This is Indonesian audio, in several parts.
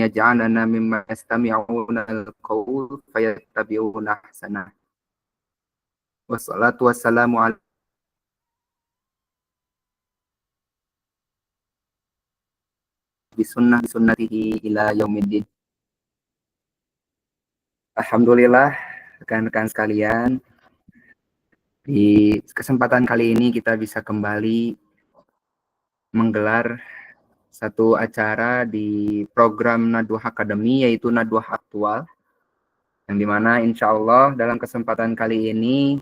yaj'alana mimma yastami'una al-qaul fayattabi'una ahsanah. Wassalatu wassalamu ala bisunnatihi ila yaumiddin. Alhamdulillah, rekan-rekan sekalian, di kesempatan kali ini kita bisa kembali menggelar satu acara di program Nadwah Academy, yaitu Nadwah Aktual, yang dimana insya Allah dalam kesempatan kali ini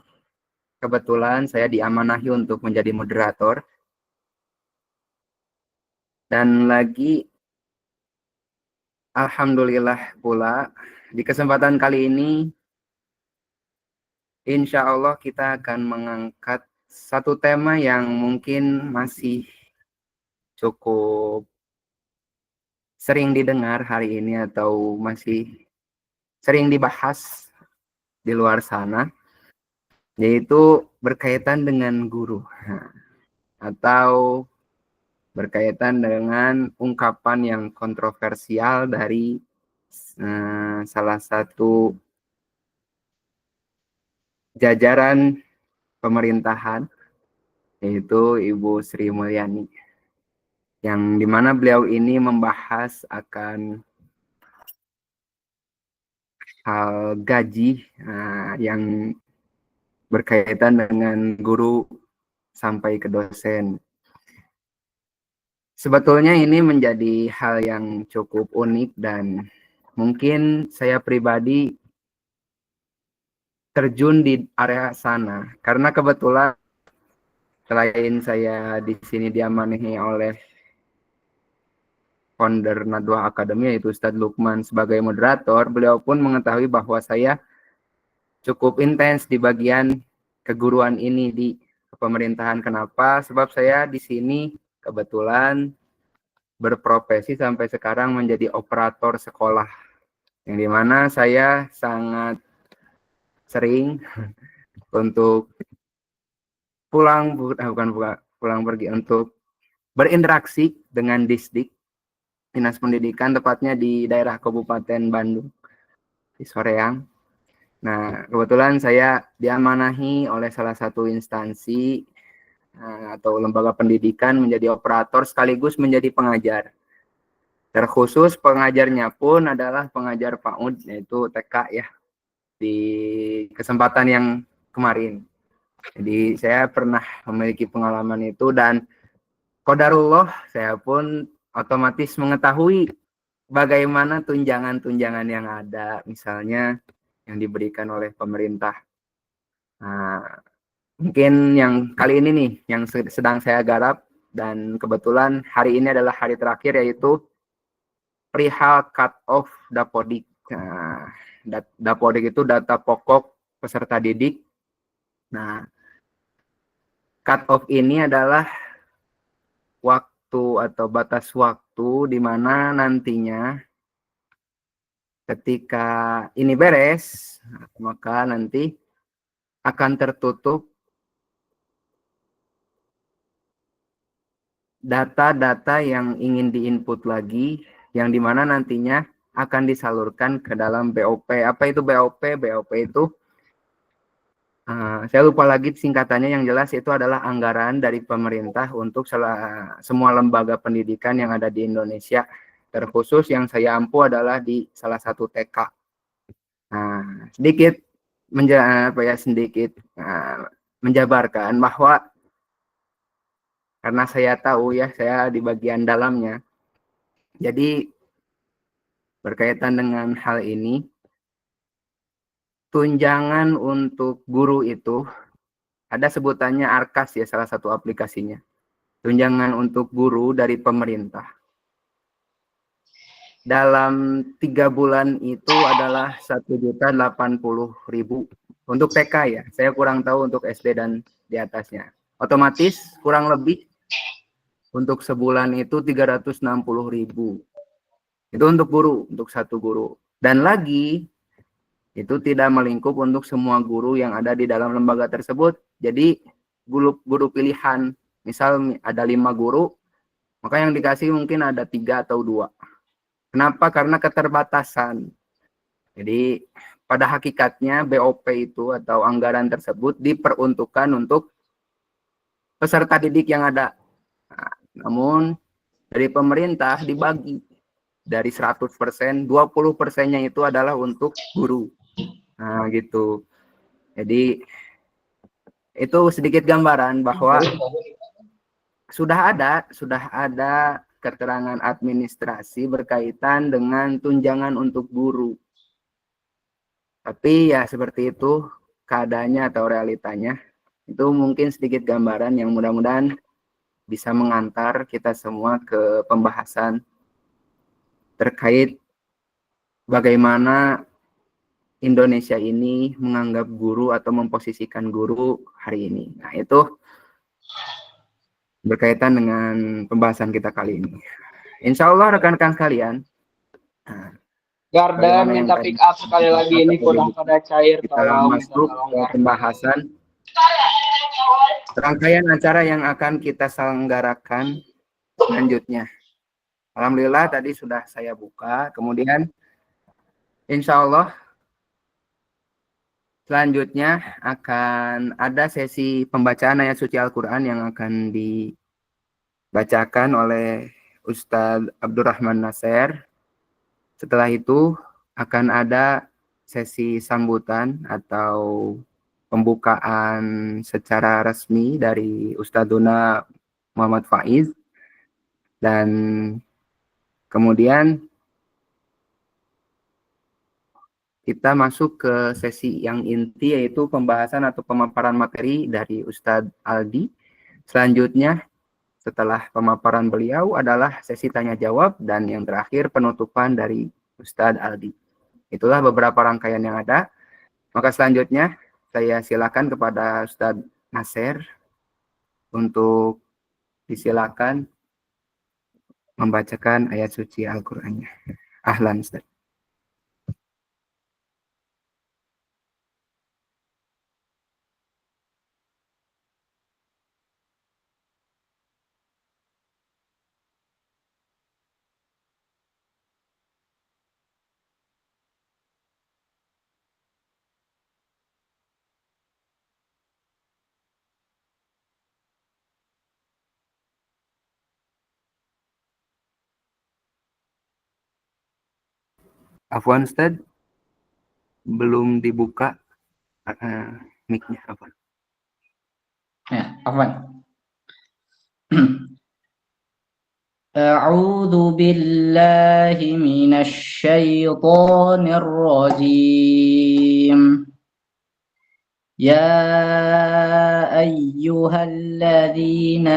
kebetulan saya diamanahi untuk menjadi moderator, dan lagi alhamdulillah pula di kesempatan kali ini insya Allah kita akan mengangkat satu tema yang mungkin masih cukup sering didengar hari ini atau masih sering dibahas di luar sana, yaitu berkaitan dengan guru atau berkaitan dengan ungkapan yang kontroversial dari salah satu jajaran pemerintahan, yaitu Ibu Sri Mulyani, yang dimana beliau ini membahas akan hal gaji yang berkaitan dengan guru sampai ke dosen. Sebetulnya ini menjadi hal yang cukup unik dan mungkin saya pribadi terjun di area sana karena kebetulan selain saya di sini diamanahi oleh founder Nadwah Academy yaitu Ustadz Lukman sebagai moderator, beliau pun mengetahui bahwa saya cukup intens di bagian keguruan ini di pemerintahan. Kenapa? Sebab saya di sini kebetulan berprofesi sampai sekarang menjadi operator sekolah, yang dimana saya sangat sering untuk pulang pergi untuk berinteraksi dengan Disdik, Dinas Pendidikan, tepatnya di daerah Kabupaten Bandung, di Soreang. Nah, kebetulan saya diamanahi oleh salah satu instansi atau lembaga pendidikan menjadi operator sekaligus menjadi pengajar. Terkhusus pengajarnya pun adalah pengajar PAUD, yaitu TK ya, di kesempatan yang kemarin. Jadi saya pernah memiliki pengalaman itu dan qadarullah saya pun otomatis mengetahui bagaimana tunjangan-tunjangan yang ada, misalnya yang diberikan oleh pemerintah. Nah, mungkin yang kali ini nih yang sedang saya garap, dan kebetulan hari ini adalah hari terakhir, yaitu perihal cut off Dapodik. Nah, Dapodik itu data pokok peserta didik. Nah, cut off ini adalah waktu atau batas waktu di mana nantinya ketika ini beres, maka nanti akan tertutup data-data yang ingin diinput lagi, yang dimana nantinya akan disalurkan ke dalam BOP. Apa itu BOP? BOP itu saya lupa lagi singkatannya, yang jelas itu adalah anggaran dari pemerintah untuk semua lembaga pendidikan yang ada di Indonesia. Terkhusus yang saya ampu adalah di salah satu TK. Nah, sedikit menjabarkan bahwa karena saya tahu ya, saya di bagian dalamnya. Jadi berkaitan dengan hal ini, tunjangan untuk guru itu ada sebutannya Arkas ya, salah satu aplikasinya. Tunjangan untuk guru dari pemerintah dalam 3 bulan itu adalah 1.080.000 untuk TK ya. Saya kurang tahu untuk SD dan di atasnya. Otomatis kurang lebih untuk sebulan itu 360.000. Itu untuk guru, untuk satu guru. Dan lagi itu tidak melingkup untuk semua guru yang ada di dalam lembaga tersebut. Jadi guru pilihan, misal ada 5 guru, maka yang dikasih mungkin ada 3 atau 2. Kenapa? Karena keterbatasan. Jadi pada hakikatnya BOP itu atau anggaran tersebut diperuntukkan untuk peserta didik yang ada. Nah, namun dari pemerintah dibagi dari 100%, 20%-nya itu adalah untuk guru. Nah, gitu. Jadi itu sedikit gambaran bahwa sudah ada keterangan administrasi berkaitan dengan tunjangan untuk guru. Tapi ya seperti itu keadaannya atau realitanya. Itu mungkin sedikit gambaran yang mudah-mudahan bisa mengantar kita semua ke pembahasan terkait bagaimana Indonesia ini menganggap guru atau memposisikan guru hari ini. Nah, itu berkaitan dengan pembahasan kita kali ini. Insya Allah rekan-rekan sekalian, Garda minta pick up sekali lagi, ini kurang pada cair, kita tolong masuk ke pembahasan rangkaian acara yang akan kita selenggarakan selanjutnya. Alhamdulillah tadi sudah saya buka, kemudian insya Allah selanjutnya akan ada sesi pembacaan ayat suci Al-Quran yang akan dibacakan oleh Ustadz Abdurrahman Nasir. Setelah itu akan ada sesi sambutan atau pembukaan secara resmi dari Ustadzuna Muhammad Faiz. Dan kemudian kita masuk ke sesi yang inti, yaitu pembahasan atau pemaparan materi dari Ustadz Aldi. Selanjutnya, setelah pemaparan beliau adalah sesi tanya jawab, dan yang terakhir penutupan dari Ustadz Aldi. Itulah beberapa rangkaian yang ada. Maka selanjutnya saya silakan kepada Ustadz Nasir untuk disilakan membacakan ayat suci Al-Qur'annya. Ahlan Ustadz. Afwan Ustadz, belum dibuka mic-nya. Afwan. Ya, Afwan. أعوذ بالله من الشيطان الرجيم يا أيها الذين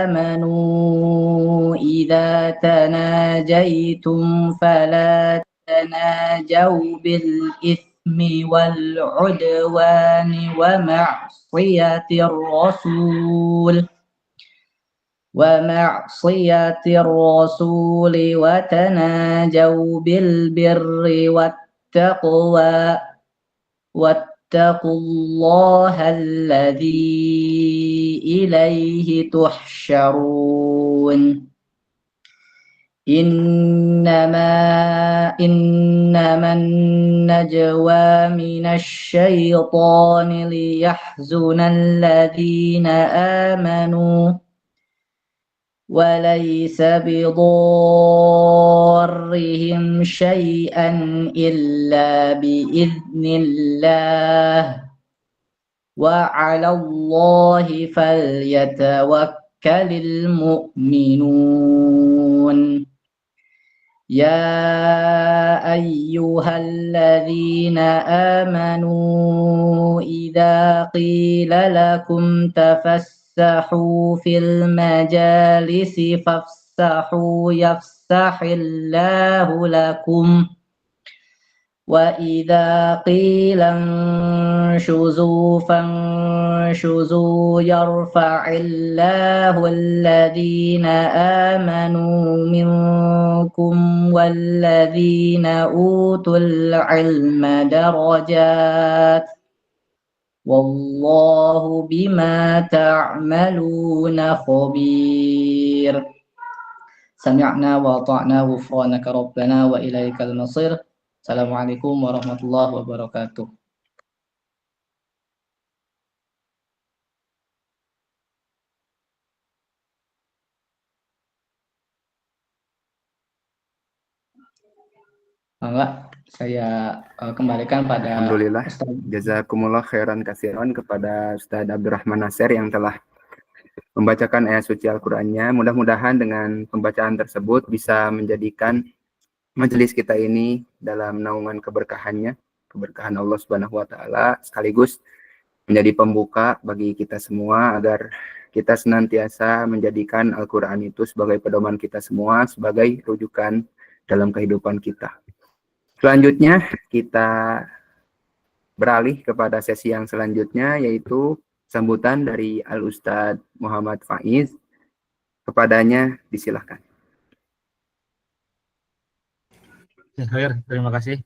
آمنوا إذا تناجيتم فلا تناجوا بالإثم والعدوان ومعصية الرسول وتناجوا بالبر والتقوى واتقوا الله الذي إليه تحشرون إنما النجوى من الشيطان ليحزن الذين آمنوا وليس بضارهم شيئا إلا بإذن الله وعلى الله فليتوكل المؤمنون يا أيها الذين آمنوا إذا قيل لكم تفسحوا في المجالس فافسحوا يفسح الله لكم وإذا قيل انشزوا فانشزوا يرفع الله الذين آمنوا منكم والذين أوتوا العلم درجات والله بما تعملون خبير. سمعنا وأطعنا غفرانك ربنا وإليك المصير. السلام عليكم ورحمة الله وبركاته. Enggak, saya kembalikan pada Alhamdulillah. Ustaz. Jazakumullah khairan kasiran kepada Ustadz Abdurrahman Nasir yang telah membacakan ayat suci Al-Qur'annya. Mudah-mudahan dengan pembacaan tersebut bisa menjadikan majelis kita ini dalam naungan keberkahannya, keberkahan Allah Subhanahu wa taala, sekaligus menjadi pembuka bagi kita semua agar kita senantiasa menjadikan Al-Qur'an itu sebagai pedoman kita semua, sebagai rujukan dalam kehidupan kita. Selanjutnya kita beralih kepada sesi yang selanjutnya, yaitu sambutan dari Al-Ustadz Muhammad Faiz. Kepadanya disilahkan. Khair, terima kasih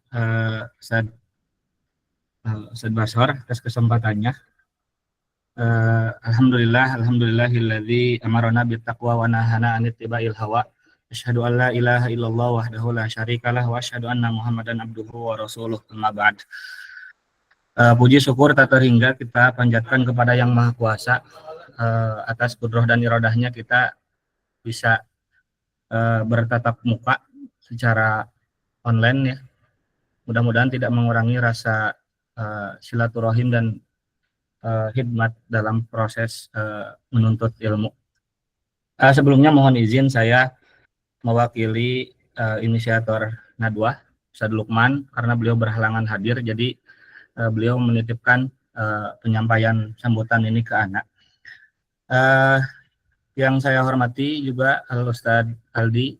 Ustadz Basor atas kesempatannya. Alhamdulillahilladzi amarna bittaqwa wa nahana 'anittibail hawa. Asyhadu an la ilaha illallah wahdahu la syarikalah wa asyhadu anna Muhammadan abduhu wa rasuluh. Amma ba'd. Puji syukur tak terhingga kita panjatkan kepada Yang Maha Kuasa atas kudroh dan irodahnya kita bisa bertatap muka secara online ya. Mudah-mudahan tidak mengurangi rasa silaturahim dan khidmat dalam proses menuntut ilmu. Sebelumnya mohon izin saya mewakili inisiator Nadwah, Ustadz Lukman, karena beliau berhalangan hadir, jadi beliau menitipkan penyampaian sambutan ini ke anak. Yang saya hormati juga Al-Ustadz Aldi,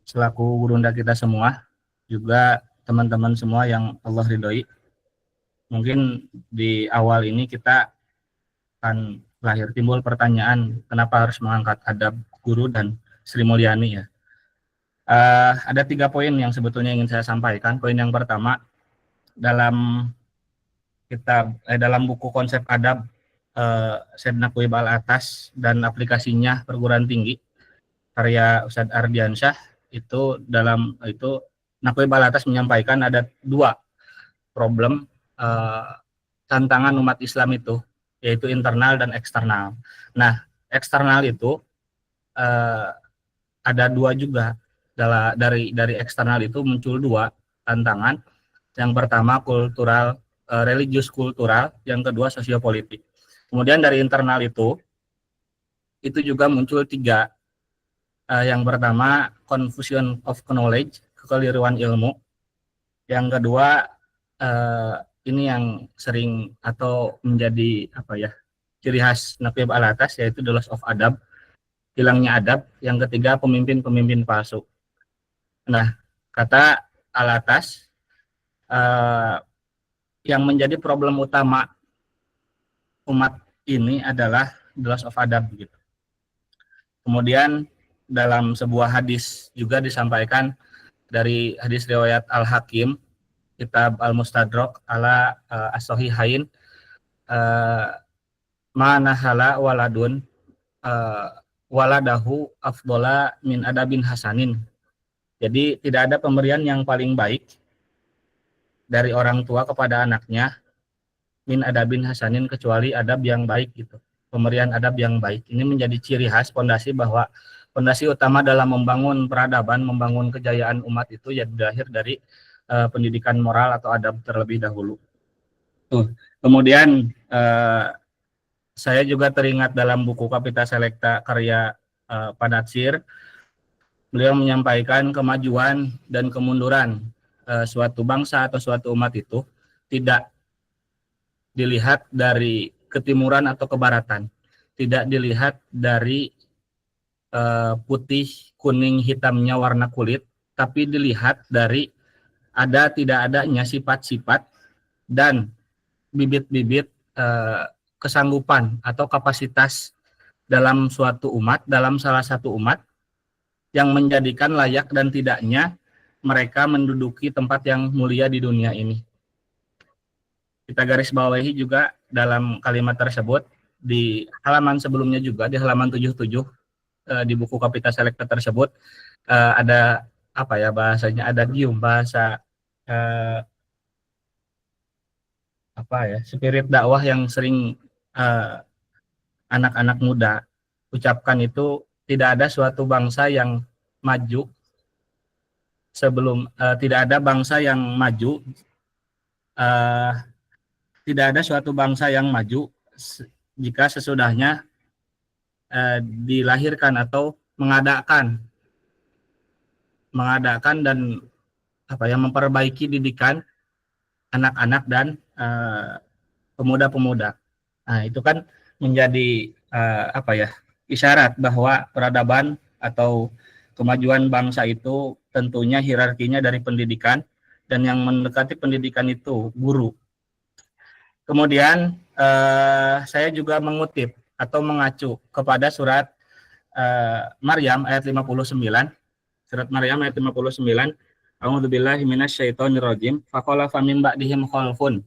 selaku gurunda kita semua, juga teman-teman semua yang Allah ridhoi. Mungkin di awal ini kita akan lahir timbul pertanyaan, kenapa harus mengangkat adab guru dan Sri Mulyani ya. Ada 3 poin yang sebetulnya ingin saya sampaikan. Poin yang pertama, dalam buku konsep adab Syed Naqwib Al-Atas dan aplikasinya perguruan tinggi karya Ustadz Ardiansyah, itu Naqwib Al-Atas menyampaikan ada 2 problem tantangan umat Islam itu, yaitu internal dan eksternal. Nah, eksternal itu ada 2 juga. Dari eksternal itu muncul 2 tantangan. Yang pertama kultural, religius kultural, yang kedua sosiopolitik. Kemudian dari internal itu juga muncul 3. Yang pertama confusion of knowledge, kekeliruan ilmu. Yang kedua ini yang sering atau menjadi ciri khas Naqwib Al-Atas, yaitu the loss of adab, hilangnya adab. Yang ketiga pemimpin-pemimpin palsu. Nah, kata Al-Atas, yang menjadi problem utama umat ini adalah the loss of adab gitu. Kemudian dalam sebuah hadis juga disampaikan dari hadis riwayat Al-Hakim, kitab Al-Mustadrak ala As-Sahihain, manahala waladun waladahu afdola min adabin hasanin. Jadi tidak ada pemberian yang paling baik dari orang tua kepada anaknya min adabin hasanin, kecuali adab yang baik gitu. Pemberian adab yang baik ini menjadi ciri khas fondasi bahwa fondasi utama dalam membangun peradaban, membangun kejayaan umat itu ya berakhir dari pendidikan moral atau adab terlebih dahulu. Kemudian saya juga teringat dalam buku Kapita Selecta karya Pak Natsir, beliau menyampaikan kemajuan dan kemunduran suatu bangsa atau suatu umat itu tidak dilihat dari ketimuran atau kebaratan, tidak dilihat dari putih, kuning, hitamnya warna kulit, tapi dilihat dari ada tidak adanya sifat-sifat dan bibit-bibit kesanggupan atau kapasitas dalam suatu umat, dalam salah satu umat, yang menjadikan layak dan tidaknya mereka menduduki tempat yang mulia di dunia ini. Kita garis bawahi juga dalam kalimat tersebut di halaman sebelumnya juga, di halaman 77, di buku Kapita Selekta tersebut ada apa ya bahasanya, ada bahasa apa ya, spirit dakwah yang sering anak-anak muda ucapkan itu, tidak ada suatu bangsa yang maju sebelum tidak ada bangsa yang maju tidak ada suatu bangsa yang maju jika sesudahnya dilahirkan atau mengadakan dan apa ya, memperbaiki didikan anak-anak dan pemuda-pemuda. Nah, itu kan menjadi apa ya, isyarat bahwa peradaban atau kemajuan bangsa itu tentunya hierarkinya dari pendidikan, dan yang mendekati pendidikan itu guru. Kemudian saya juga mengutip atau mengacu kepada surat Maryam ayat 59. Surat Maryam ayat 59. A'udzubillahi minasyaitonirrajim. Faqalafa min ba'dihim khalfun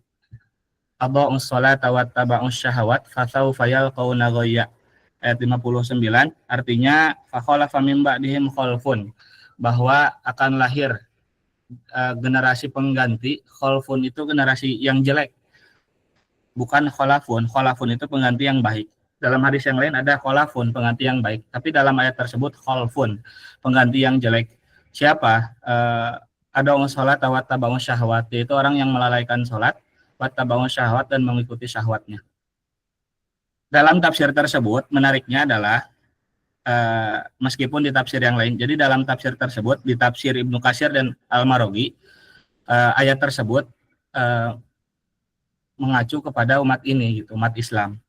adha'us sholata wattaba'us syahawat fasawfa yalqawna ghayya. Ayat 59 artinya faqalafa min ba'dihim khalfun, bahwa akan lahir generasi pengganti. Khalfun itu generasi yang jelek, bukan khalafun. Khalafun itu pengganti yang baik. Dalam hadis yang lain ada khalafun, pengganti yang baik. Tapi dalam ayat tersebut khalfun, pengganti yang jelek. Siapa? Ada'us sholata wattaba'us syahawat, yaitu orang yang melalaikan sholat, wattaba'us syahawat, dan mengikuti syahwatnya. Dalam tafsir tersebut menariknya adalah meskipun di tafsir yang lain, jadi dalam tafsir tersebut, di tafsir Ibnu Katsir dan Al-Maraghi, ayat tersebut mengacu kepada umat ini, gitu, umat Islam.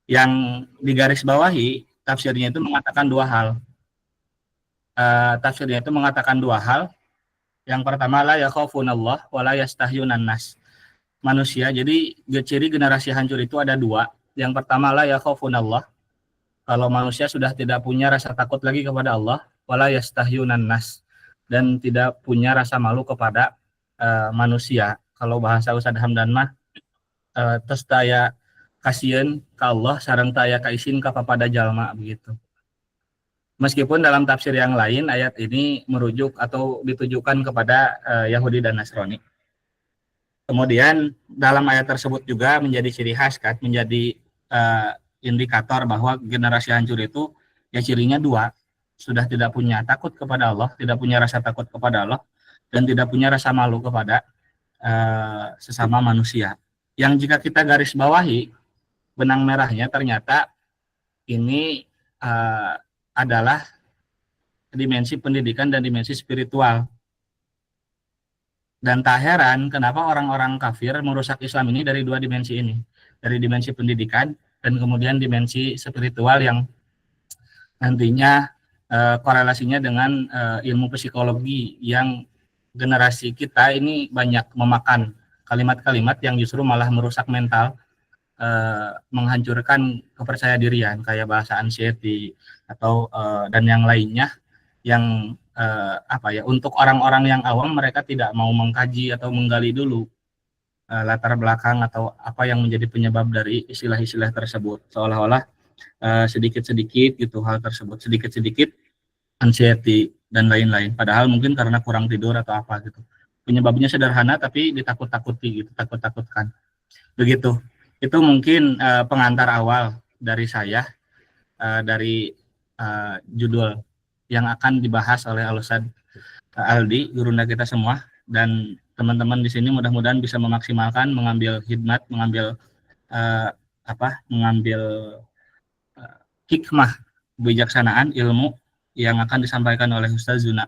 Yang digarisbawahi tafsirnya itu mengatakan dua hal. Tafsirnya itu mengatakan dua hal. Yang pertama, la yakhafunallah wa la yastahyunan nas. Manusia, jadi ciri generasi hancur itu ada dua. Yang pertama, la yakhafunallah. Kalau manusia sudah tidak punya rasa takut lagi kepada Allah, wa la yastahyunan nas, dan tidak punya rasa malu kepada manusia. Kalau bahasa Ustaz Hamdan mah tos taya kasieun ka Allah sareng taya kaisin ka papada jalma, begitu. Meskipun dalam tafsir yang lain ayat ini merujuk atau ditujukan kepada Yahudi dan Nasrani. Kemudian dalam ayat tersebut juga menjadi ciri khas, kan, menjadi indikator bahwa generasi hancur itu ya cirinya dua, sudah tidak punya takut kepada Allah, tidak punya rasa takut kepada Allah, dan tidak punya rasa malu kepada sesama manusia. Yang jika kita garis bawahi benang merahnya, ternyata ini adalah dimensi pendidikan dan dimensi spiritual. Dan tak heran kenapa orang-orang kafir merusak Islam ini dari dua dimensi ini, dari dimensi pendidikan dan kemudian dimensi spiritual yang nantinya korelasinya dengan ilmu psikologi, yang generasi kita ini banyak memakan kalimat-kalimat yang justru malah merusak mental, menghancurkan kepercayaan kayak bahasa anxiety atau dan yang lainnya, yang apa ya, untuk orang-orang yang awam mereka tidak mau mengkaji atau menggali dulu latar belakang atau apa yang menjadi penyebab dari istilah-istilah tersebut, seolah-olah sedikit-sedikit gitu hal tersebut, sedikit-sedikit anxiety dan lain-lain, padahal mungkin karena kurang tidur atau apa gitu. Penyebabnya sederhana tapi ditakut-takuti gitu, takut-takutkan. Begitu. Itu mungkin pengantar awal dari saya dari judul yang akan dibahas oleh Al-Ustaz Aldi, gurunda kita semua, dan teman-teman di sini mudah-mudahan bisa memaksimalkan, mengambil hikmat, mengambil hikmah, kebijaksanaan, ilmu yang akan disampaikan oleh Ustaz Zuna.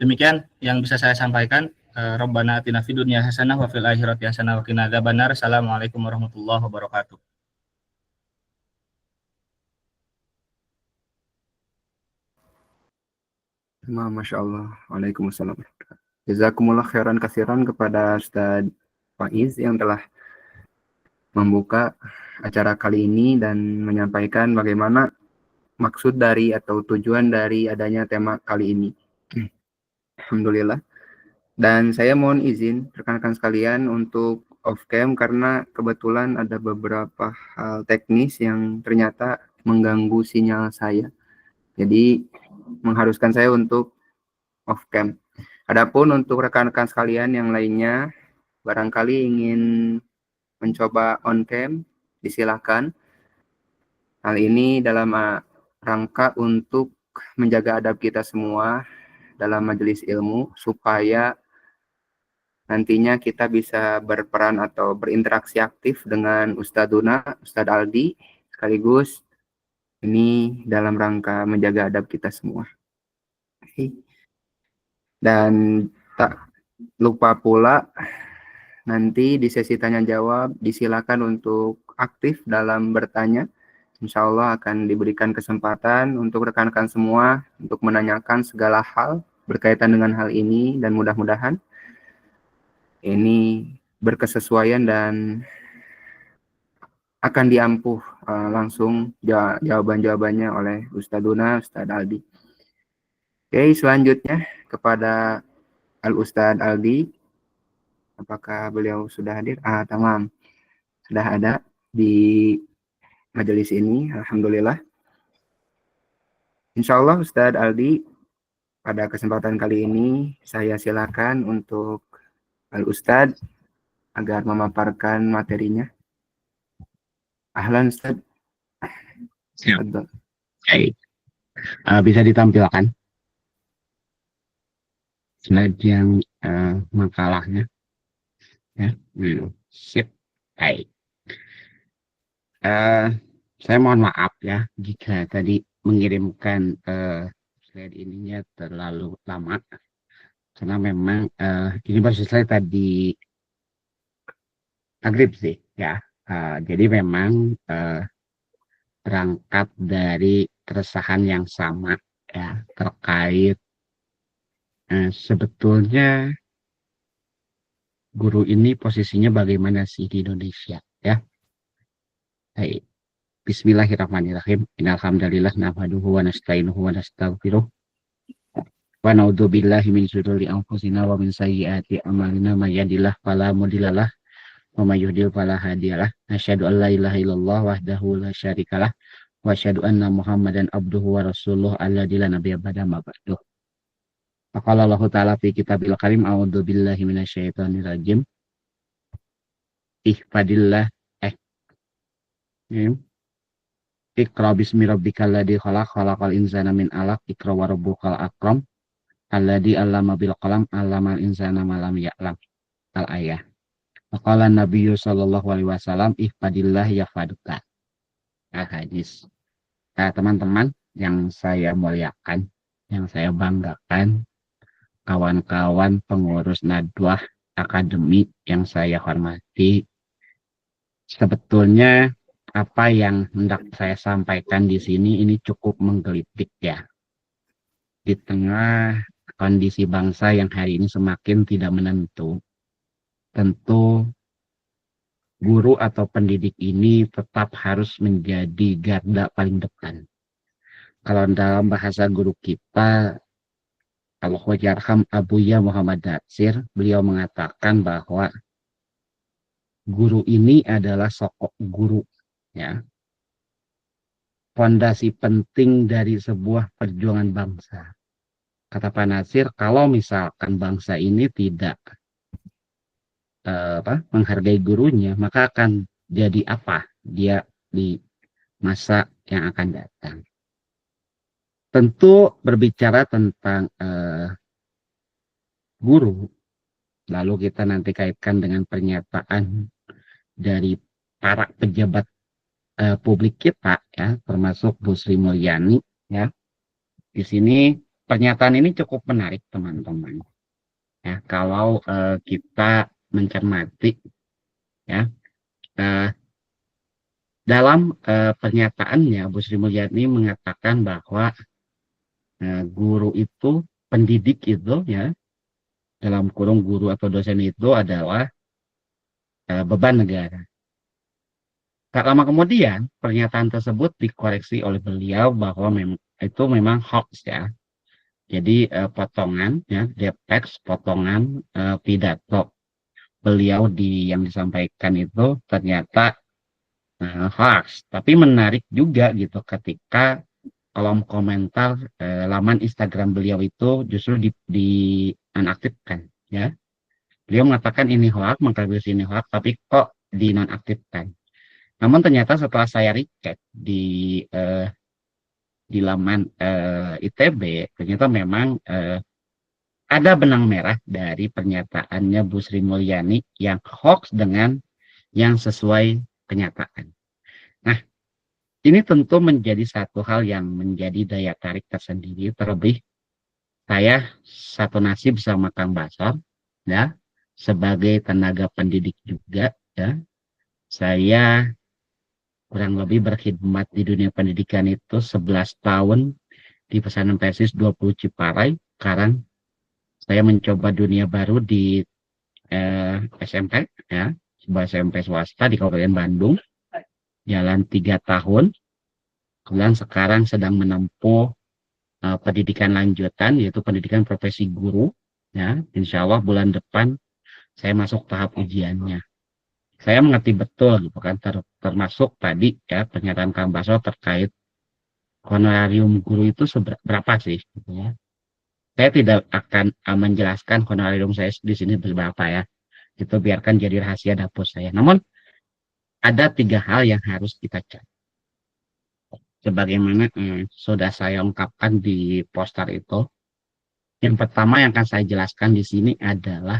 Demikian yang bisa saya sampaikan. Rabbana atina fid dunya hasanah wa fil akhirati hasanah wa qina adzabannar. Assalamualaikum warahmatullahi wabarakatuh. Masya Allah. Waalaikumsalam. Jazakumullah khairan kasiran kepada Ustaz Faiz yang telah membuka acara kali ini dan menyampaikan bagaimana maksud dari atau tujuan dari adanya tema kali ini. Alhamdulillah. Dan saya mohon izin rekan-rekan sekalian untuk off cam karena kebetulan ada beberapa hal teknis yang ternyata mengganggu sinyal saya. Jadi mengharuskan saya untuk off cam. Adapun untuk rekan-rekan sekalian yang lainnya barangkali ingin mencoba on cam, disilakan. Hal ini dalam rangka untuk menjaga adab kita semua dalam majelis ilmu supaya nantinya kita bisa berperan atau berinteraksi aktif dengan Ustadzuna, Ustadz Aldi, sekaligus ini dalam rangka menjaga adab kita semua. Dan tak lupa pula nanti di sesi tanya jawab disilakan untuk aktif dalam bertanya. Insya Allah akan diberikan kesempatan untuk rekan-rekan semua untuk menanyakan segala hal berkaitan dengan hal ini, dan mudah-mudahan ini berkesesuaian dan akan diampuh langsung jawaban-jawabannya oleh Ustadzuna, Ustadz Aldi. Oke, selanjutnya kepada Al-Ustadz Aldi. Apakah beliau sudah hadir? Tamam. Sudah ada di majelis ini, alhamdulillah. Insya Allah Ustadz Aldi, pada kesempatan kali ini saya silakan untuk Al-Ustadz agar memaparkan materinya. Ahlan Ustadz. Siap. Baik. Bisa ditampilkan slide yang makalahnya, ya. Sip. Baik. Saya mohon maaf ya jika tadi mengirimkan slide ininya terlalu lama, karena memang ini baru selesai tadi maghrib sih ya. Jadi memang berangkat dari keresahan yang sama ya terkait sebetulnya guru ini posisinya bagaimana sih di Indonesia ya. Baik. Bismillahirrahmanirrahim. Innalhamdalillah nahmaduhu wa nasta'inuhu wa nastaghfiruh. Wa na'udzubillahi min syururi anfusina wa min sayyiati a'malina may yahdihillahu fala mudhillalah wa may yudhlil fala hadiyalah. Asyhadu an la ilaha illallah wahdahu la syarikalah wa asyhadu anna Muhammadan abduhu wa rasuluh alladzi la nabiyya ba'da ma ba'du. Faqala Allah Ta'ala fi kitabil karim a'udzu billahi minasyaitonir rajim. Ihfadillah Iqra bismi rabbikal ladzi khalaq khalaqal insana min 'alaq Iqra wa rabbukal akram alladzi 'allama bil qalam 'allamal insana ma lam ya'lam. Al-ayah. Faqala Nabiyyu sallallahu alaihi wasallam ihfadillah yahfaduka. Al-hadis. Nah, teman-teman yang saya muliakan, yang saya banggakan, kawan-kawan pengurus Nadwah Akademi yang saya hormati, sebetulnya apa yang hendak saya sampaikan di sini ini cukup menggelitik ya. Di tengah kondisi bangsa yang hari ini semakin tidak menentu, tentu guru atau pendidik ini tetap harus menjadi garda paling depan. Kalau dalam bahasa guru kita, kalau Yarham Abuya Muhammad Natsir, beliau mengatakan bahwa guru ini adalah sosok guru, ya, fondasi penting dari sebuah perjuangan bangsa. Kata Pak Natsir, kalau misalkan bangsa ini tidak menghargai gurunya, maka akan jadi apa dia di masa yang akan datang. Tentu berbicara tentang guru, lalu kita nanti kaitkan dengan pernyataan dari para pejabat publik kita ya, termasuk Bu Sri Mulyani ya. Di sini pernyataan ini cukup menarik teman-teman. Ya, kalau kita mencermati ya, dalam pernyataannya Bu Sri Mulyani mengatakan bahwa guru itu, pendidik itu ya, dalam kurung guru atau dosen itu adalah beban negara. Tak lama kemudian pernyataan tersebut dikoreksi oleh beliau bahwa itu memang hoax ya. Jadi potongan ya, deep text, potongan pidato beliau yang disampaikan itu ternyata hoax. Tapi menarik juga gitu ketika kolom komentar laman Instagram beliau itu justru di nonaktifkan, ya. Beliau mengatakan ini hoax, mengklarifikasi ini hoax, tapi kok dinonaktifkan. Namun ternyata setelah saya recek di laman ITB, ternyata memang ada benang merah dari pernyataannya Bu Sri Mulyani yang hoax dengan yang sesuai kenyataan. Nah, ini tentu menjadi satu hal yang menjadi daya tarik tersendiri, terlebih saya satu nasib sama Kang Basor, ya, sebagai tenaga pendidik juga, ya. Saya kurang lebih berkhidmat di dunia pendidikan itu 11 tahun di Pesantren Persis 20 Ciparai. Sekarang saya mencoba dunia baru di SMP, ya, sebuah SMP swasta di Kabupaten Bandung, jalan 3 tahun. Kemudian sekarang sedang menempuh pendidikan lanjutan, yaitu pendidikan profesi guru, ya. Insya Allah bulan depan saya masuk tahap ujiannya. Saya mengerti betul, gitu kan, termasuk tadi ya pernyataan Kang Baso terkait honorarium guru itu berapa sih, gitu ya. Saya tidak akan menjelaskan honorarium saya di sini berapa ya. Itu biarkan jadi rahasia dapur saya. Namun ada 3 hal yang harus kita cek. Sebagaimana sudah saya ungkapkan di poster itu. Yang pertama yang akan saya jelaskan di sini adalah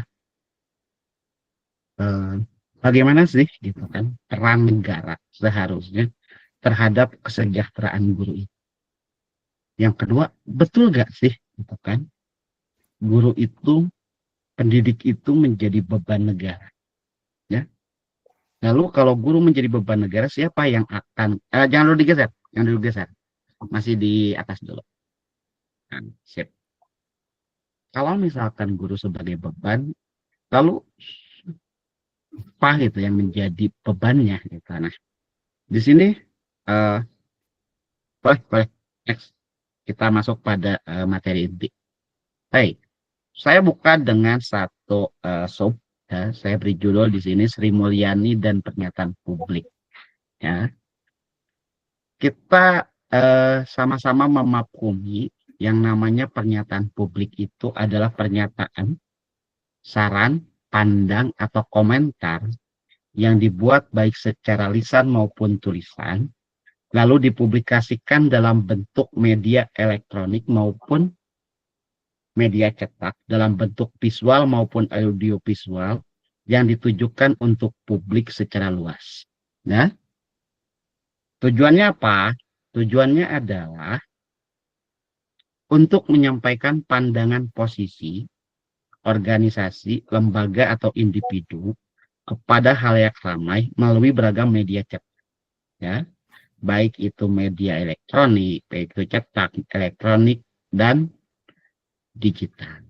bagaimana sih, gitu kan, peran negara seharusnya terhadap kesejahteraan guru itu. Yang kedua, betul gak sih, gitu kan, guru itu, pendidik itu menjadi beban negara, ya. Lalu kalau guru menjadi beban negara, siapa yang akan jangan dulu digeser, masih di atas dulu. Nah, sip. Kalau misalkan guru sebagai beban, lalu apa gitu yang menjadi bebannya, gitu. Nah, di sini boleh next kita masuk pada materi inti. Baik, saya buka dengan satu sub, ya. Saya beri judul di sini Sri Mulyani dan pernyataan publik, ya. Kita sama-sama memahami yang namanya pernyataan publik itu adalah pernyataan, saran, pandang, atau komentar yang dibuat baik secara lisan maupun tulisan, lalu dipublikasikan dalam bentuk media elektronik maupun media cetak, dalam bentuk visual maupun audiovisual yang ditujukan untuk publik secara luas. Nah, tujuannya apa? Tujuannya adalah untuk menyampaikan pandangan posisi, organisasi, lembaga, atau individu kepada halayak ramai melalui beragam media cetak, ya, baik itu media elektronik, baik itu cetak, elektronik, dan digital.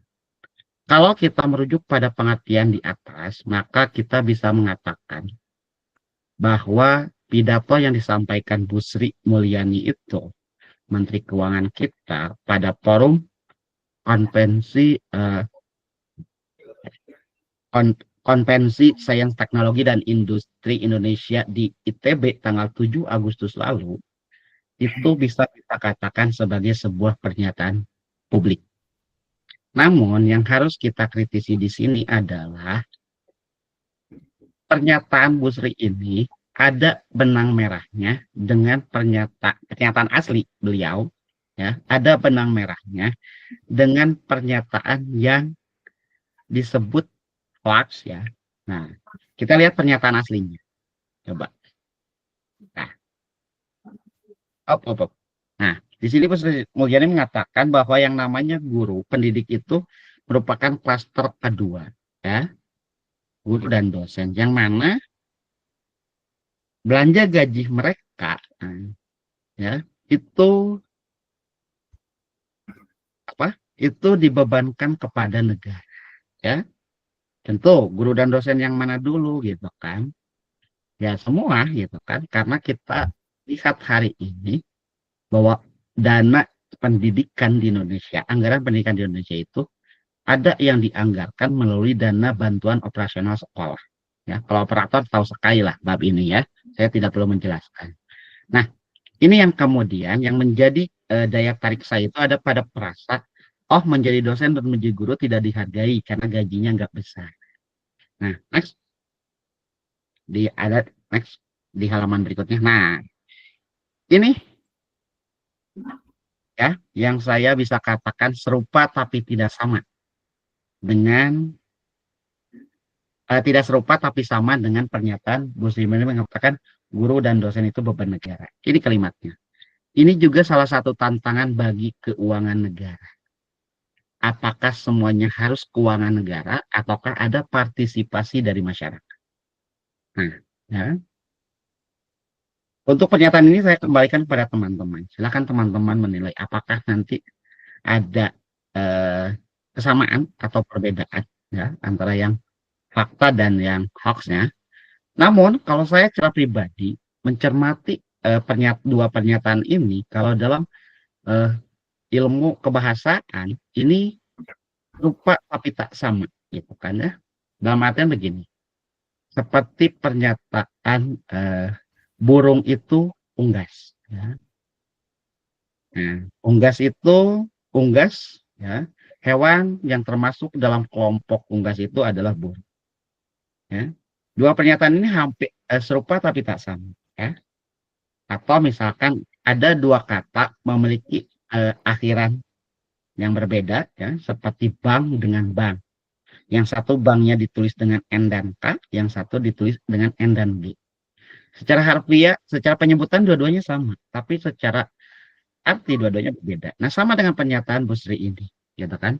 Kalau kita merujuk pada pengertian di atas, maka kita bisa mengatakan bahwa pidato yang disampaikan Bu Sri Mulyani itu, Menteri Keuangan kita, pada forum konvensi Sains Teknologi dan Industri Indonesia di ITB tanggal 7 Agustus lalu, itu bisa kita katakan sebagai sebuah pernyataan publik. Namun yang harus kita kritisi di sini adalah pernyataan Bu Sri ini ada benang merahnya dengan pernyataan asli beliau, ya, ada benang merahnya dengan pernyataan yang disebut hoax, ya. Nah, kita lihat pernyataan aslinya. Coba. Nah. Nah, di sini Bu Sri Mulyani mengatakan bahwa yang namanya guru pendidik itu merupakan klaster kedua, ya, guru dan dosen, yang mana belanja gaji mereka, ya, itu itu dibebankan kepada negara, ya. Tentu guru dan dosen yang mana dulu, gitu kan, ya semua, gitu kan, karena kita lihat hari ini bahwa dana pendidikan di Indonesia, anggaran pendidikan di Indonesia itu ada yang dianggarkan melalui dana bantuan operasional sekolah. Ya, kalau operator tahu sekali lah bab ini, ya. Saya tidak perlu menjelaskan. Nah, ini yang kemudian yang menjadi daya tarik saya itu ada pada perasa, oh menjadi dosen dan menjadi guru tidak dihargai karena gajinya nggak besar. Nah, next di halaman berikutnya. Nah, ini ya yang saya bisa katakan serupa tapi tidak sama dengan tidak serupa tapi sama dengan pernyataan Bu Sri Mulyani mengatakan guru dan dosen itu beban negara. Ini kalimatnya. Ini juga salah satu tantangan bagi keuangan negara. Apakah semuanya harus keuangan negara ataukah ada partisipasi dari masyarakat? Nah, ya. Untuk pernyataan ini saya kembalikan kepada teman-teman. Silakan teman-teman menilai apakah nanti ada kesamaan atau perbedaan ya antara yang fakta dan yang hoaxnya. Namun kalau saya secara pribadi mencermati dua pernyataan ini, kalau dalam ilmu kebahasaan ini rupa tapi tak sama, gitu kan ya. Dalam artian begini, seperti pernyataan burung itu unggas. Ya. Nah, unggas ya, hewan yang termasuk dalam kelompok unggas itu adalah burung. Ya. Dua pernyataan ini hampir serupa tapi tak sama. Ya. Atau misalkan ada dua kata memiliki akhiran yang berbeda, ya, seperti bank dengan bank. Yang satu banknya ditulis dengan N dan K, yang satu ditulis dengan N dan B. Secara harfiah, secara penyebutan dua-duanya sama, tapi secara arti dua-duanya berbeda. Nah, sama dengan pernyataan Bu Sri ini, gitu kan?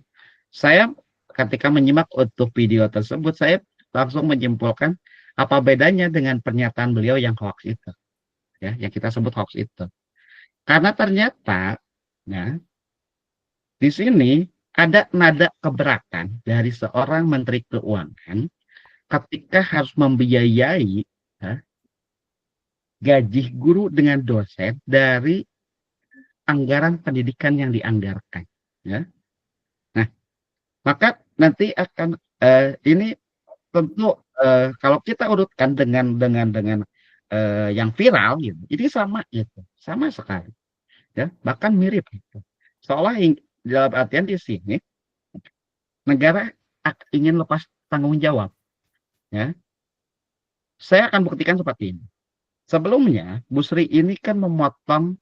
Saya ketika menyimak untuk video tersebut, saya langsung menyimpulkan apa bedanya dengan pernyataan beliau yang hoax itu, ya, yang kita sebut hoax itu. Karena ternyata, ya, di sini ada nada keberatan dari seorang Menteri Keuangan ketika harus membiayai ya, gaji guru dengan dosen dari anggaran pendidikan yang dianggarkan. Ya. Nah, maka nanti akan ini tentu kalau kita urutkan dengan yang viral, gitu, ini sama sekali, ya, bahkan mirip. Gitu. Seolah dalam artian di sini negara ingin lepas tanggung jawab. Ya. Saya akan buktikan seperti ini. Sebelumnya, Bu Sri ini kan memotong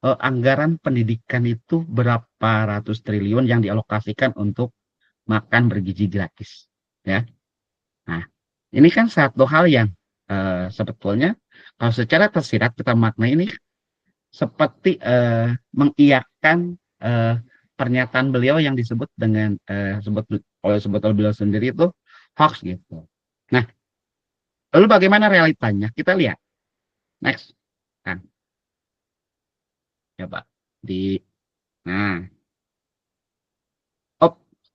anggaran pendidikan itu berapa ratus triliun yang dialokasikan untuk makan bergizi gratis. Ya. Nah, ini kan satu hal yang sebetulnya kalau secara tersirat kita maknai ini seperti mengiyakan pernyataan beliau yang disebut dengan sebut beliau sendiri itu hoax gitu. Nah, lalu bagaimana realitanya? Kita lihat. Next. Kan. Coba di nah.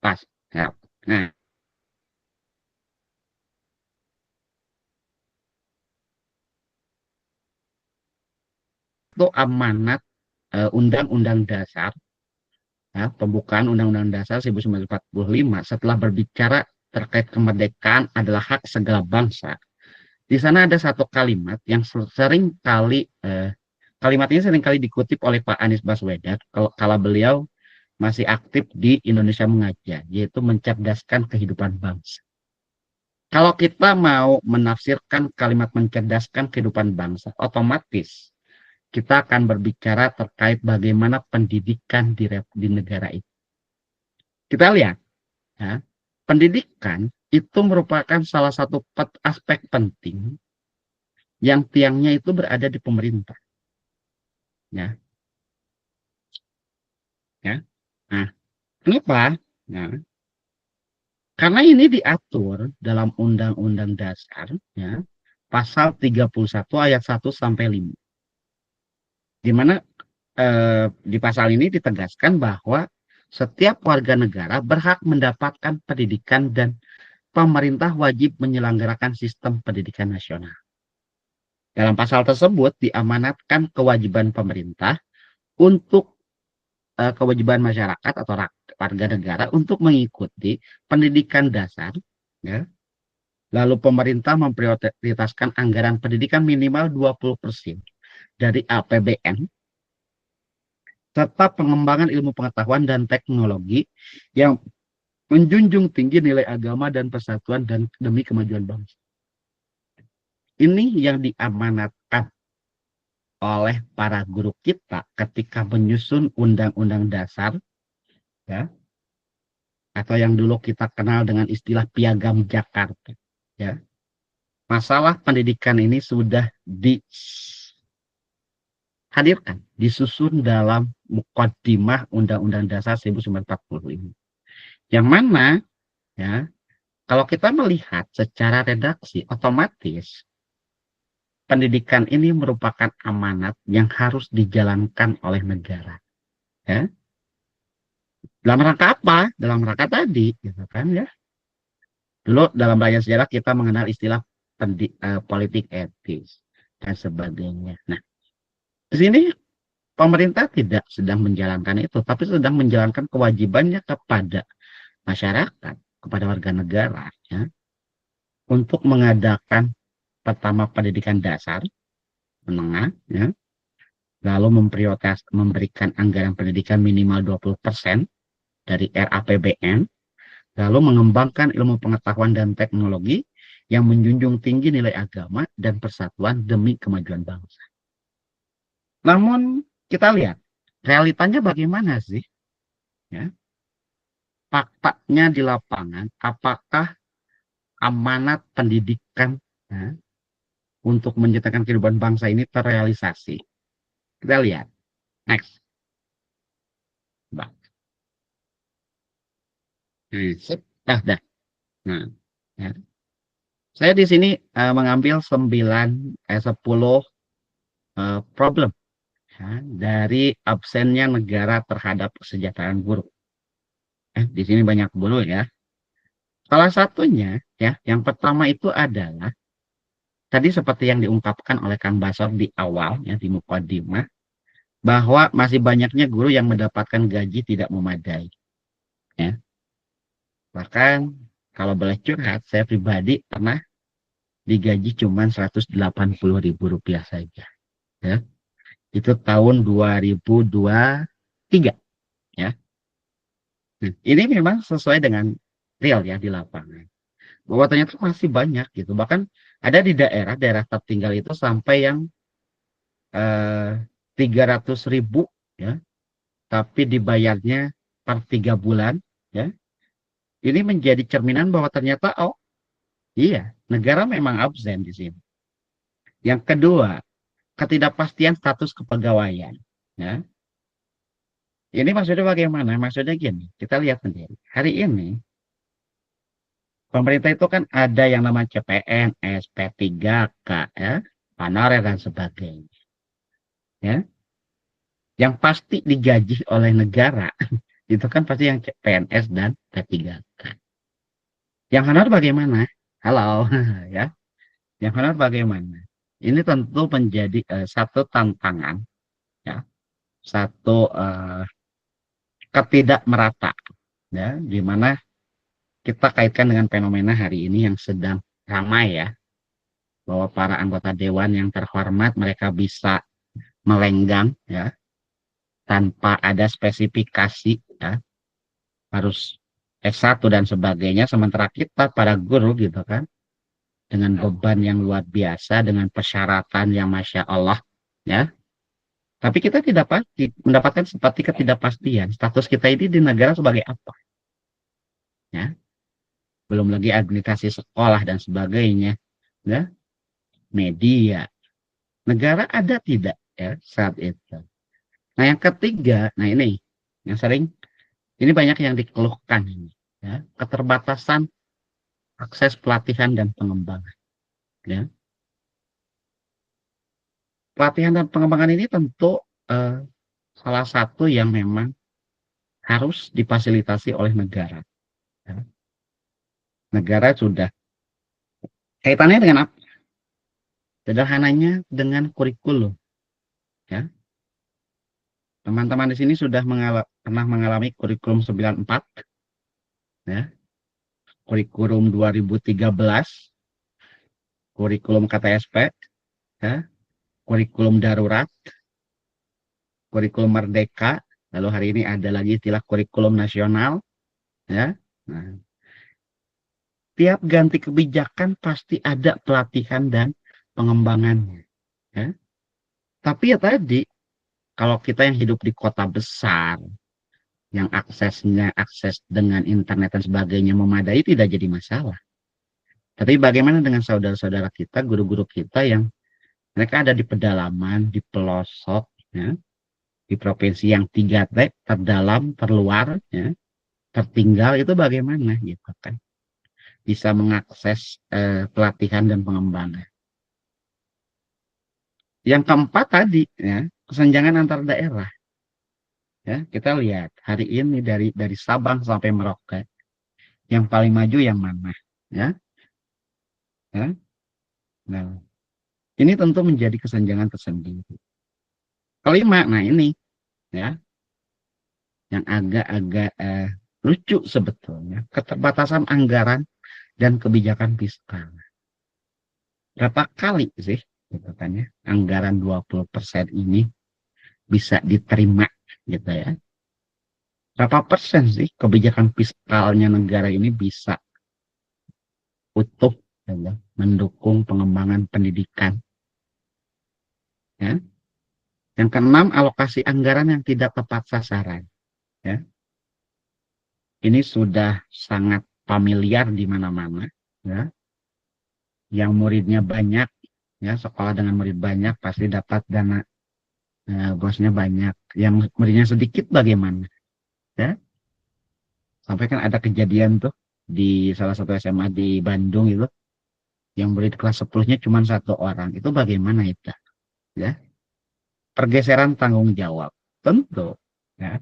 Pas. Ya. Nah. Itu amanat Undang-Undang Dasar ya, pembukaan Undang-Undang Dasar 1945 setelah berbicara terkait kemerdekaan adalah hak segala bangsa. Di sana ada satu kalimat yang sering kali kalimat ini sering kali dikutip oleh Pak Anies Baswedan kalau beliau masih aktif di Indonesia Mengajar, yaitu mencerdaskan kehidupan bangsa. Kalau kita mau menafsirkan kalimat mencerdaskan kehidupan bangsa, otomatis kita akan berbicara terkait bagaimana pendidikan di negara itu. Kita lihat, ya, pendidikan itu merupakan salah satu aspek penting yang tiangnya itu berada di pemerintah. Ya. Ya. Nah, kenapa? Ya. Karena ini diatur dalam Undang-Undang Dasar, ya, pasal 31 ayat 1 sampai 5. Di mana di pasal ini ditegaskan bahwa setiap warga negara berhak mendapatkan pendidikan dan pemerintah wajib menyelenggarakan sistem pendidikan nasional. Dalam pasal tersebut diamanatkan kewajiban pemerintah untuk kewajiban masyarakat atau warga negara untuk mengikuti pendidikan dasar, ya. Lalu pemerintah memprioritaskan anggaran pendidikan minimal 20% dari APBN serta pengembangan ilmu pengetahuan dan teknologi yang menjunjung tinggi nilai agama dan persatuan dan demi kemajuan bangsa. Ini yang diamanatkan oleh para guru kita ketika menyusun undang-undang dasar, ya, atau yang dulu kita kenal dengan istilah Piagam Jakarta, ya. Masalah pendidikan ini sudah dihadirkan, disusun dalam mukaddimah Undang-Undang Dasar 1945 ini. Yang mana, ya, kalau kita melihat secara redaksi, otomatis pendidikan ini merupakan amanat yang harus dijalankan oleh negara. Ya. Dalam rangka apa? Dalam rangka tadi, gitu kan ya. Dulu dalam belajar sejarah kita mengenal istilah politik etis dan sebagainya. Nah, di sini pemerintah tidak sedang menjalankan itu, tapi sedang menjalankan kewajibannya kepada masyarakat, kepada warga negara, ya, untuk mengadakan pertama pendidikan dasar, menengah, ya, lalu memberikan anggaran pendidikan minimal 20% dari RAPBN, lalu mengembangkan ilmu pengetahuan dan teknologi yang menjunjung tinggi nilai agama dan persatuan demi kemajuan bangsa. Namun kita lihat realitanya bagaimana sih? Ya. Faktanya di lapangan, apakah amanat pendidikan, ya, untuk menciptakan kehidupan bangsa ini terrealisasi? Kita lihat. Next. Nah, dah. Nah, ya. Saya di sini mengambil 10 problem, ya, dari absennya negara terhadap kesejahteraan guru. Di sini banyak guru, ya. Salah satunya, ya, yang pertama itu adalah tadi seperti yang diungkapkan oleh Kang Basor di awal, ya, di mukadimah, bahwa masih banyaknya guru yang mendapatkan gaji tidak memadai. Ya. Bahkan kalau boleh curhat, saya pribadi pernah digaji cuma Rp180.000 saja. Ya. Itu tahun 2023. Ya. Nah, ini memang sesuai dengan real, ya, di lapangan. Bahwa ternyata masih banyak gitu. Bahkan ada di daerah tertinggal itu sampai yang 300.000, ya, tapi dibayarnya per 3 bulan, ya. Ini menjadi cerminan bahwa ternyata, oh iya, negara memang absen di sini. Yang kedua, ketidakpastian status kepegawaian. Ya. Ini maksudnya bagaimana? Maksudnya gini, kita lihat sendiri. Hari ini, pemerintah itu kan ada yang namanya CPNS, P3K, ya, honorer dan sebagainya. Ya. Yang pasti digaji oleh negara, itu kan pasti yang PNS dan P3K. Yang honorer bagaimana? Halo, ya. Yang honorer bagaimana? Ini tentu menjadi satu tantangan, ya, satu ketidakmerataan, ya, di mana kita kaitkan dengan fenomena hari ini yang sedang ramai, ya, bahwa para anggota dewan yang terhormat mereka bisa melenggang, ya, tanpa ada spesifikasi, ya, harus S1 dan sebagainya, sementara kita para guru gitu kan dengan beban yang luar biasa, dengan persyaratan yang Masya Allah, ya. Tapi kita tidak pasti mendapatkan seperti ketidakpastian status kita ini di negara sebagai apa, ya. Belum lagi administrasi sekolah dan sebagainya, ya. Media, negara ada tidak, ya, saat itu. Nah yang ketiga, nah ini yang sering, ini banyak yang dikeluhkan, ya, keterbatasan akses pelatihan dan pengembangan, ya. Pelatihan dan pengembangan ini tentu salah satu yang memang harus difasilitasi oleh negara, ya. Negara sudah kaitannya dengan apa? Sederhananya dengan kurikulum, ya. Teman-teman di sini sudah pernah mengalami kurikulum 94, ya. Kurikulum 2013, kurikulum KTSP, ya. Kurikulum darurat, kurikulum merdeka, lalu hari ini ada lagi istilah kurikulum nasional, ya. Nah, tiap ganti kebijakan pasti ada pelatihan dan pengembangannya, ya. Tapi ya tadi, kalau kita yang hidup di kota besar, yang akses dengan internet dan sebagainya memadai, tidak jadi masalah. Tapi bagaimana dengan saudara-saudara kita, guru-guru kita yang mereka ada di pedalaman, di pelosok, ya, di provinsi yang 3T, terdalam, terluar, ya, tertinggal, itu bagaimana gitu kan? Bisa mengakses pelatihan dan pengembangan. Yang keempat tadi, ya, kesenjangan antar daerah. Ya, kita lihat hari ini dari Sabang sampai Merauke, yang paling maju yang mana, ya? Ya? Nah, ini tentu menjadi kesenjangan tersendiri. Kelima, nah ini, ya, yang agak-agak lucu sebetulnya, keterbatasan anggaran dan kebijakan fiskal. Berapa kali sih, gitu kan ya, anggaran 20% ini bisa diterima, gitu ya. Berapa persen sih kebijakan fiskalnya negara ini bisa utuh, ya, mendukung pengembangan pendidikan. Ya. Yang keenam, alokasi anggaran yang tidak tepat sasaran. Ya. Ini sudah sangat familiar di mana-mana. Ya. Yang muridnya banyak, ya, sekolah dengan murid banyak pasti dapat dana bosnya banyak. Yang muridnya sedikit bagaimana? Ya. Sampai kan ada kejadian tuh di salah satu SMA di Bandung itu, yang murid kelas 10-nya cuma 1 orang. Itu bagaimana itu? Ya. Pergeseran tanggung jawab. Tentu, ya,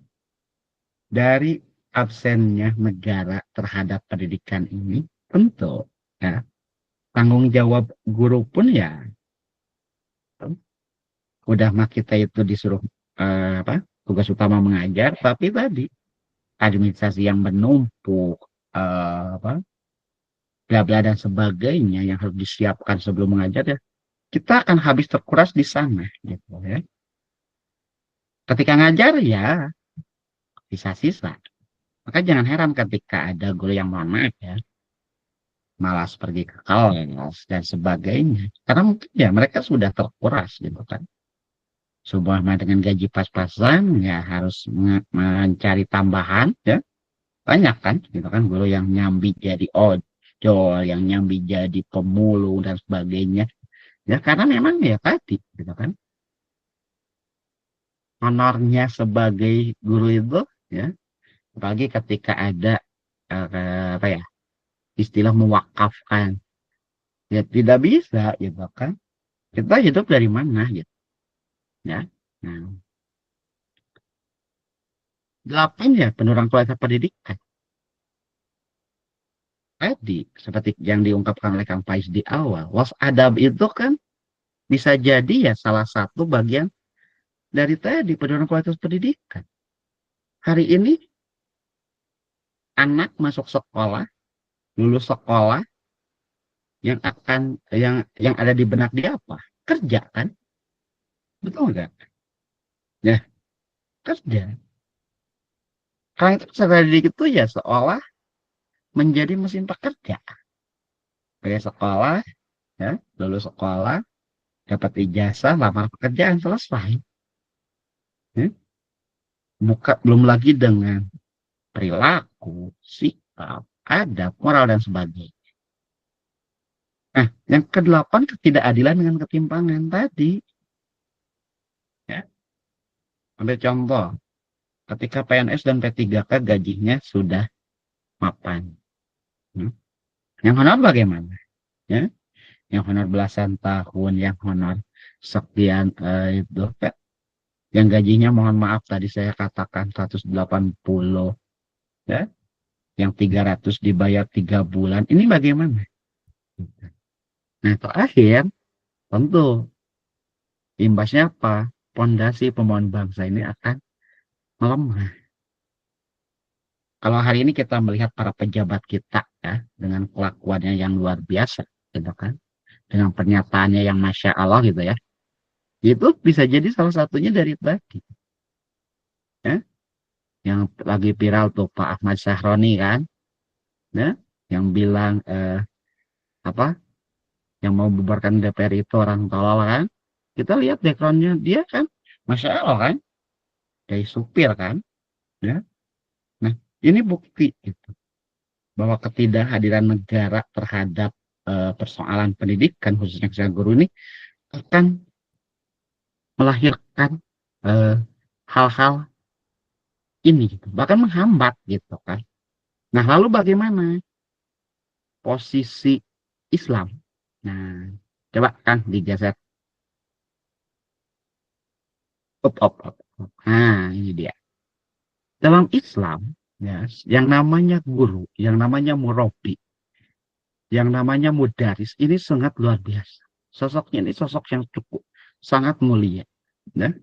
dari absennya negara terhadap pendidikan ini, tentu, ya, tanggung jawab guru pun ya, udah mah kita itu disuruh tugas utama mengajar, tapi tadi administrasi yang menumpuk, bla bla dan sebagainya yang harus disiapkan sebelum mengajar, ya, kita akan habis terkuras di sana, gitu ya. Ketika ngajar ya sisa-sisa. Maka jangan heran ketika ada guru yang mohon maaf ya, malas pergi ke kelas dan sebagainya. Karena mungkin ya mereka sudah terkuras gitu kan. Sebuah dengan gaji pas-pasan ya harus mencari tambahan ya. Banyak kan gitu kan guru yang nyambi jadi ojol, yang nyambi jadi pemulung dan sebagainya. Ya karena memang ya tadi gitu kan. Honornya sebagai guru itu ya, apalagi ketika ada apa ya, istilah mewakafkan, ya tidak bisa gitu kan, kita hidup dari mana gitu ya. Nah, 8 ya penurunan kualitas pendidikan tadi seperti yang diungkapkan oleh Kang Faiz di awal, wasadab itu kan bisa jadi ya salah satu bagian dari tadi penurunan kualitas pendidikan. Hari ini anak masuk sekolah, lulus sekolah, yang ada di benak dia apa? Kerja kan? Betul nggak? Ya, kerja. Karena itu peserta didik itu ya seolah menjadi mesin pekerja. Kayak sekolah, ya, lulus sekolah, dapat ijazah, lamar pekerjaan, selesai. Ya. Belum lagi dengan perilaku, sikap, adab, moral, dan sebagainya. Nah, yang ke-8, ketidakadilan dengan ketimpangan tadi. Ya. Ambil contoh, ketika PNS dan P3K gajinya sudah mapan. Yang honor bagaimana? Ya? Yang honor belasan tahun, yang honor sekian itu, yang gajinya mohon maaf tadi saya katakan 180, ya, yang 300 dibayar 3 bulan, ini bagaimana? Nah, terakhir tentu imbasnya apa? Pondasi pembangunan bangsa ini akan melemah. Kalau hari ini kita melihat para pejabat kita ya dengan kelakuannya yang luar biasa, gitu kan, dengan pernyataannya yang masya Allah gitu ya, itu bisa jadi salah satunya dari tadi yang lagi viral tuh Pak Ahmad Syahroni kan, ya, yang bilang apa, yang mau bubarkan DPR itu orang tolol kan. Kita lihat backgroundnya dia kan, masya Allah kan, dari supir kan, ya. Nah, ini bukti gitu bahwa ketidakhadiran negara terhadap persoalan pendidikan khususnya kesehatan guru ini akan melahirkan hal-hal ini gitu, bahkan menghambat gitu kan. Nah, lalu bagaimana posisi Islam? Nah, coba kan digeser. Up. Nah, ini dia. Dalam Islam, ya, yang namanya guru, yang namanya murabi, yang namanya mudaris, ini sangat luar biasa. Sosoknya ini sosok yang cukup sangat mulia. Ya.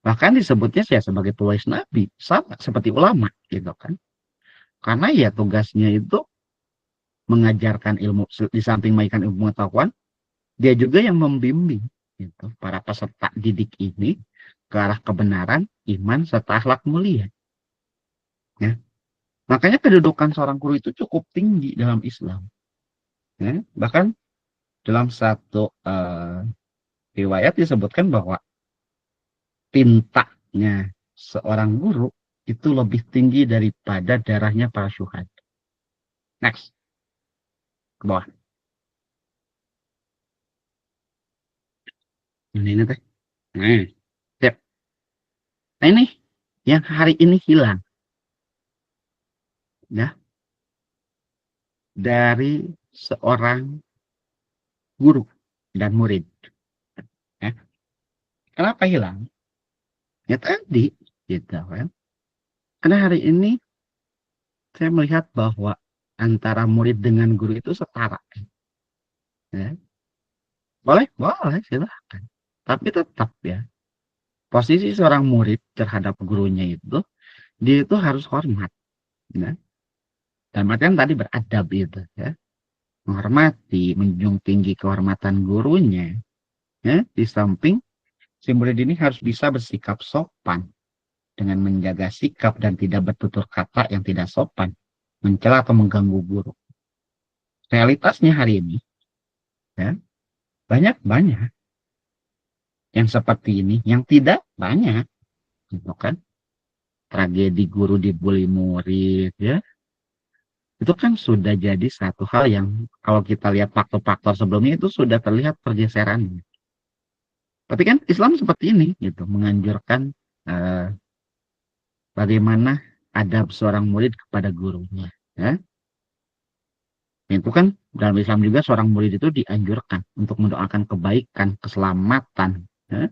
Bahkan disebutnya saya sebagai pewaris Nabi, sama seperti ulama, gitu kan. Karena ya tugasnya itu mengajarkan ilmu, di samping memberikan ilmu pengetahuan, dia juga yang membimbing gitu, para peserta didik ini ke arah kebenaran, iman, serta akhlak mulia. Ya. Makanya kedudukan seorang guru itu cukup tinggi dalam Islam. Ya. Bahkan dalam satu riwayat disebutkan bahwa tintanya seorang guru itu lebih tinggi daripada darahnya para syuhada. Next. Ke bawah. Ini teh. Nah, siap. Nah ini yang hari ini hilang. Ya. Dari seorang guru dan murid. Ya. Kenapa hilang? Ya tadi, gitu kan. Karena hari ini saya melihat bahwa antara murid dengan guru itu setara. Ya. Boleh, silahkan. Tapi tetap ya, posisi seorang murid terhadap gurunya itu, dia itu harus hormat. Ya. Dan artian tadi beradab itu. Ya. Menghormati, menjunjung tinggi kehormatan gurunya. Ya. Di samping, si murid ini harus bisa bersikap sopan. Dengan menjaga sikap dan tidak bertutur kata yang tidak sopan. Mencela atau mengganggu guru. Realitasnya hari ini, ya, banyak yang seperti ini, yang tidak banyak, gitu kan? Tragedi guru dibully murid, ya, itu kan sudah jadi satu hal yang kalau kita lihat faktor-faktor sebelumnya itu sudah terlihat pergeseran. Tapi kan Islam seperti ini, gitu, menganjurkan bagaimana adab seorang murid kepada gurunya, ya. Itu kan dalam Islam juga seorang murid itu dianjurkan untuk mendoakan kebaikan, keselamatan, ya,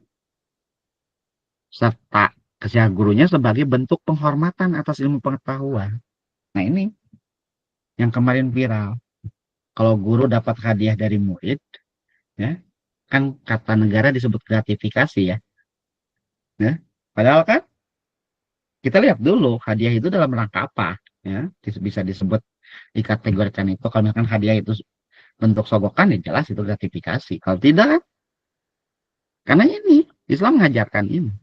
serta kesehatan gurunya sebagai bentuk penghormatan atas ilmu pengetahuan. Nah ini yang kemarin viral. Kalau guru dapat hadiah dari murid, ya, kan kata negara disebut gratifikasi ya. Ya. Padahal kan kita lihat dulu hadiah itu dalam rangka apa, ya, bisa disebut dikategorikan itu kalau misalkan hadiah itu bentuk sogokan ya jelas itu gratifikasi. Kalau tidak, karena ini Islam mengajarkan ini,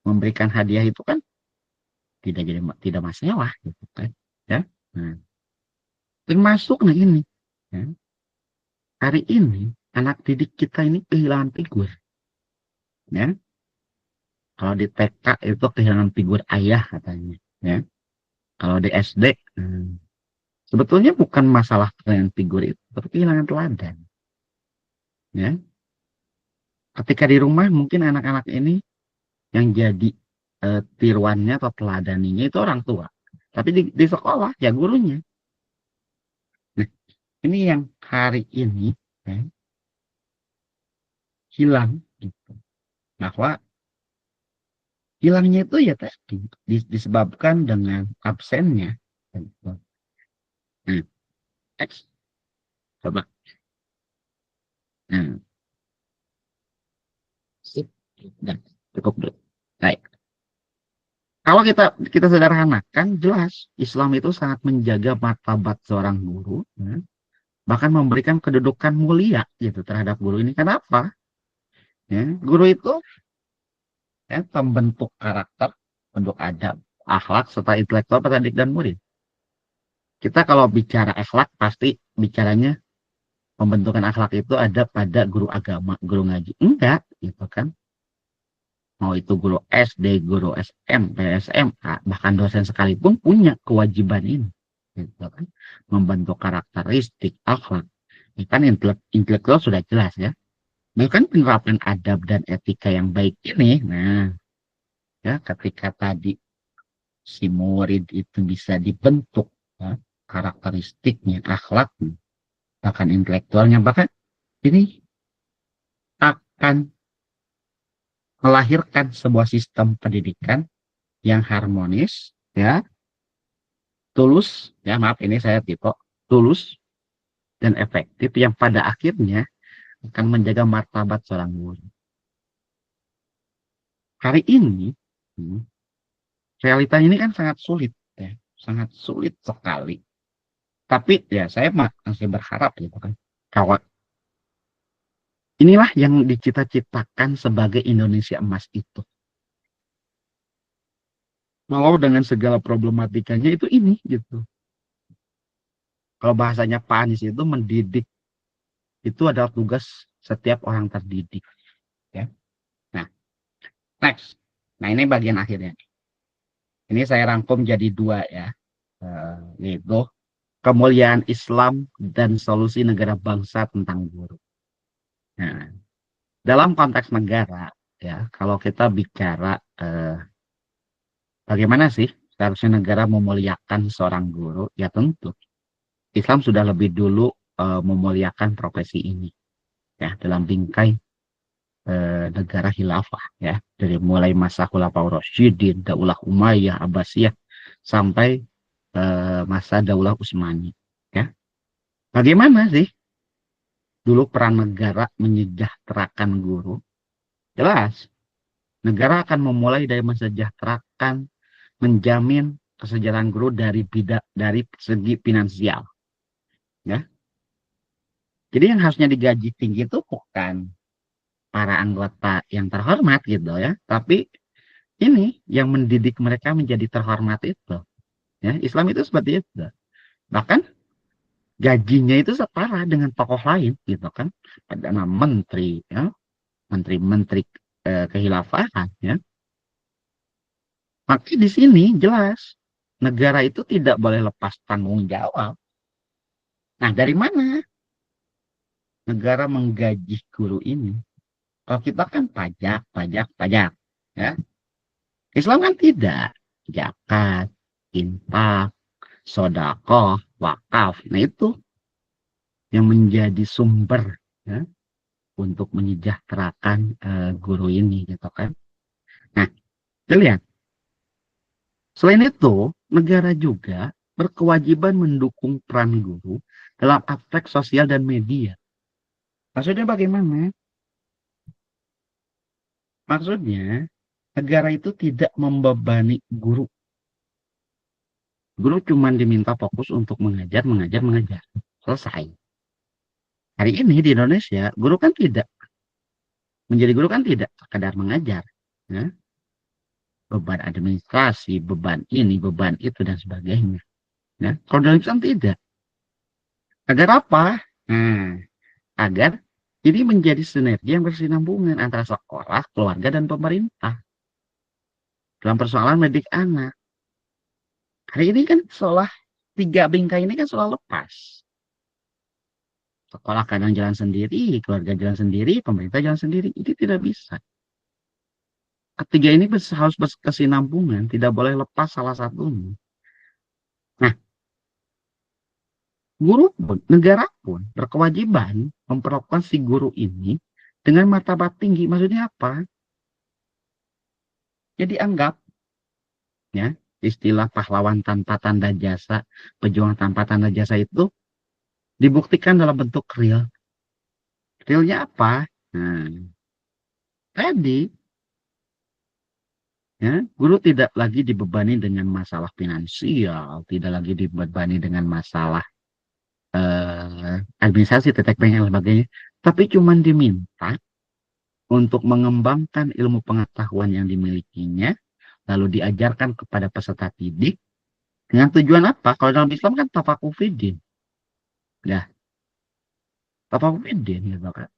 memberikan hadiah itu kan tidak masalah gitu kan, ya. Nah, termasuk nah ini, ya, hari ini anak didik kita ini kehilangan figur, ya. Kalau di TK itu kehilangan figur ayah katanya, ya. Kalau di SD, sebetulnya bukan masalah kehilangan figur itu, tapi kehilangan teladan. Ya. Ketika di rumah mungkin anak-anak ini yang jadi tiruannya atau teladaninya itu orang tua. Tapi di sekolah ya gurunya. Nah, ini yang hari ini ya, hilang. Gitu. Bahwa hilangnya itu ya tadi disebabkan dengan absennya. Gitu. Nah, X. Coba. Nah. Sip. Dan cukup dulu. Baik. Kalau kita sederhanakan, jelas Islam itu sangat menjaga martabat seorang guru, ya, bahkan memberikan kedudukan mulia gitu terhadap guru ini. Kenapa? Ya, guru itu ya, pembentuk karakter, bentuk adab, akhlak serta intelektual pendidik dan murid. Kita kalau bicara akhlak pasti bicaranya pembentukan akhlak itu ada pada guru agama, guru ngaji. Enggak, gitu kan. Mau itu guru SD, guru SMP, SMA, bahkan dosen sekalipun punya kewajiban ini. Gitu kan. Membentuk karakteristik akhlak. Ini kan intelektual sudah jelas ya. Bahkan penerapan adab dan etika yang baik ini, nah, ya ketika tadi si murid itu bisa dibentuk, ya, karakteristiknya, akhlaknya, bahkan intelektualnya, bahkan ini akan melahirkan sebuah sistem pendidikan yang harmonis, ya, tulus, ya maaf ini saya tipe, tulus dan efektif yang pada akhirnya akan menjaga martabat seorang guru. Hari ini, realita ini kan sangat sulit, ya, sangat sulit sekali. Tapi ya saya masih berharap gitu kan, kawan. Inilah yang dicita-citakan sebagai Indonesia emas itu. Walau dengan segala problematikanya itu ini gitu. Kalau bahasanya Pak Anies itu mendidik, itu adalah tugas setiap orang terdidik. Ya. Nah, next. Nah ini bagian akhirnya. Ini saya rangkum jadi 2 ya. Yaitu kemuliaan Islam dan solusi negara bangsa tentang guru. Nah, dalam konteks negara, ya, kalau kita bicara bagaimana sih seharusnya negara memuliakan seorang guru, ya tentu Islam sudah lebih dulu memuliakan profesi ini, ya, dalam bingkai negara khilafah, ya, dari mulai masa Khulafaur Rasyidin, Daulah Umayyah, Abbasiyah, sampai masa Daulah Utsmani, ya. Bagaimana sih dulu peran negara menyejahterakan guru? Jelas, negara akan memulai dari mensejahterakan, menjamin kesejahteraan guru dari segi finansial, ya. Jadi yang harusnya digaji tinggi itu bukan para anggota yang terhormat gitu ya, tapi ini yang mendidik mereka menjadi terhormat itu, ya. Islam itu seperti itu. Bahkan gajinya itu setara dengan tokoh lain gitu kan, perdana menteri, ya, menteri-menteri kehilafahan, ya. Maka di sini jelas negara itu tidak boleh lepas tanggung jawab. Nah, dari mana negara menggaji guru ini? Kalau kita kan pajak, ya. Islam kan tidak. Zakat, infak, sedekah, wakaf. Nah, itu yang menjadi sumber, ya, untuk menyejahterakan guru ini, gitu kan. Nah, kita lihat. Selain itu, negara juga berkewajiban mendukung peran guru dalam aspek sosial dan media. Maksudnya bagaimana? Maksudnya, negara itu tidak membebani guru. Guru cuma diminta fokus untuk mengajar. Selesai. Hari ini di Indonesia, guru kan tidak. Menjadi guru kan tidak sekedar mengajar. Ya. Beban administrasi, beban ini, beban itu, dan sebagainya. Ya. Kalau dalam Islam tidak. Agar apa? Nah, agar ini menjadi sinergi yang bersinambungan antara sekolah, keluarga, dan pemerintah. Dalam persoalan mendidik anak. Hari ini kan seolah 3 bingkai ini kan seolah lepas. Sekolah kadang jalan sendiri, keluarga jalan sendiri, pemerintah jalan sendiri. Ini tidak bisa. Ketiga ini harus berkesinambungan, tidak boleh lepas salah satunya. Nah, guru pun, negara pun berkewajiban memperlakukan si guru ini dengan martabat tinggi. Maksudnya apa? Jadi anggap, ya, istilah pahlawan tanpa tanda jasa, pejuang tanpa tanda jasa itu dibuktikan dalam bentuk real. Realnya apa? Nah, tadi, ya, guru tidak lagi dibebani dengan masalah finansial, tidak lagi dibebani dengan masalah administrasi, tetek bengkel, dan sebagainya, tapi cuma diminta untuk mengembangkan ilmu pengetahuan yang dimilikinya, lalu diajarkan kepada peserta didik dengan tujuan apa? Kalau dalam Islam kan tafaqufidin. Ya, tafaqufidin gitu kan.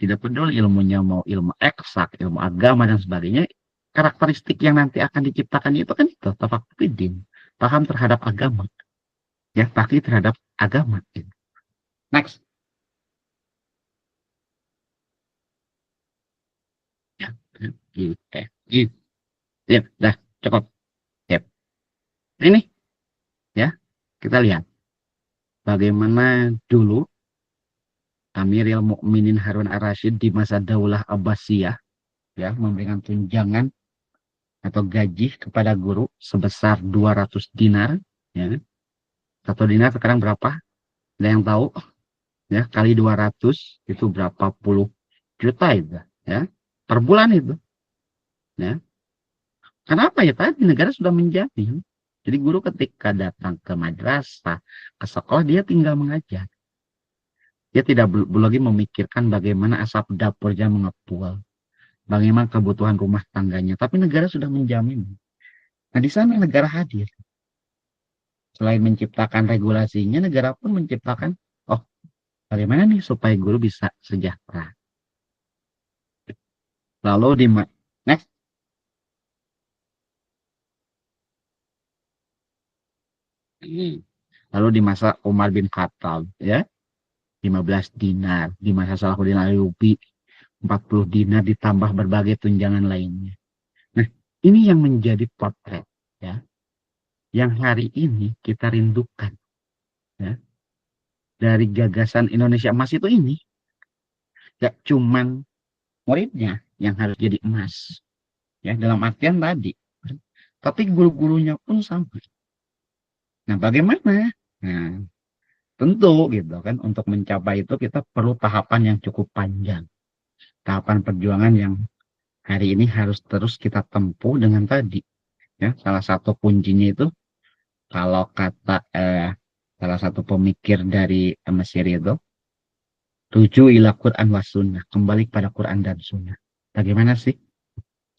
Tidak peduli ilmunya mau ilmu eksak, ilmu agama dan sebagainya, karakteristik yang nanti akan diciptakan itu kan itu tafaqufidin, paham terhadap agama. Ya, paham terhadap agama. Next. Ya, gitu. Gitu. Ya, dah cukup. Ya. Ini ya, kita lihat bagaimana dulu Amirul Mukminin Harun ar-Rasyid di masa Daulah Abbasiyah ya memberikan tunjangan atau gaji kepada guru sebesar 200 dinar ya. Satu dinar sekarang berapa? Ada yang tahu? Ya, kali 200 itu berapa puluh juta itu ya. Per bulan itu. Ya. Kenapa ya? Tadi negara sudah menjamin. Jadi guru ketika datang ke madrasah, ke sekolah dia tinggal mengajar. Dia tidak lagi memikirkan bagaimana asap dapurnya mengepul, bagaimana kebutuhan rumah tangganya, tapi negara sudah menjamin. Nah, di sana negara hadir. Selain menciptakan regulasinya, negara pun menciptakan, oh, bagaimana nih supaya guru bisa sejahtera. Lalu di next. Lalu di masa Umar bin Khattab, ya, 15 dinar, di masa Salahuddin Ayyubi 40 dinar ditambah berbagai tunjangan lainnya. Nah, ini yang menjadi potret ya. Yang hari ini kita rindukan ya. Dari gagasan Indonesia Emas itu ini gak cuman muridnya yang harus jadi emas. Ya, dalam artian tadi. Tapi guru-gurunya pun sama. Nah, bagaimana? Nah, tentu gitu kan untuk mencapai itu kita perlu tahapan yang cukup panjang. Tahapan perjuangan yang hari ini harus terus kita tempuh dengan tadi ya. Salah satu kuncinya itu kalau kata salah satu pemikir dari Mesir itu, rujuk ila Quran was sunnah, kembali kepada Quran dan sunnah. Bagaimana sih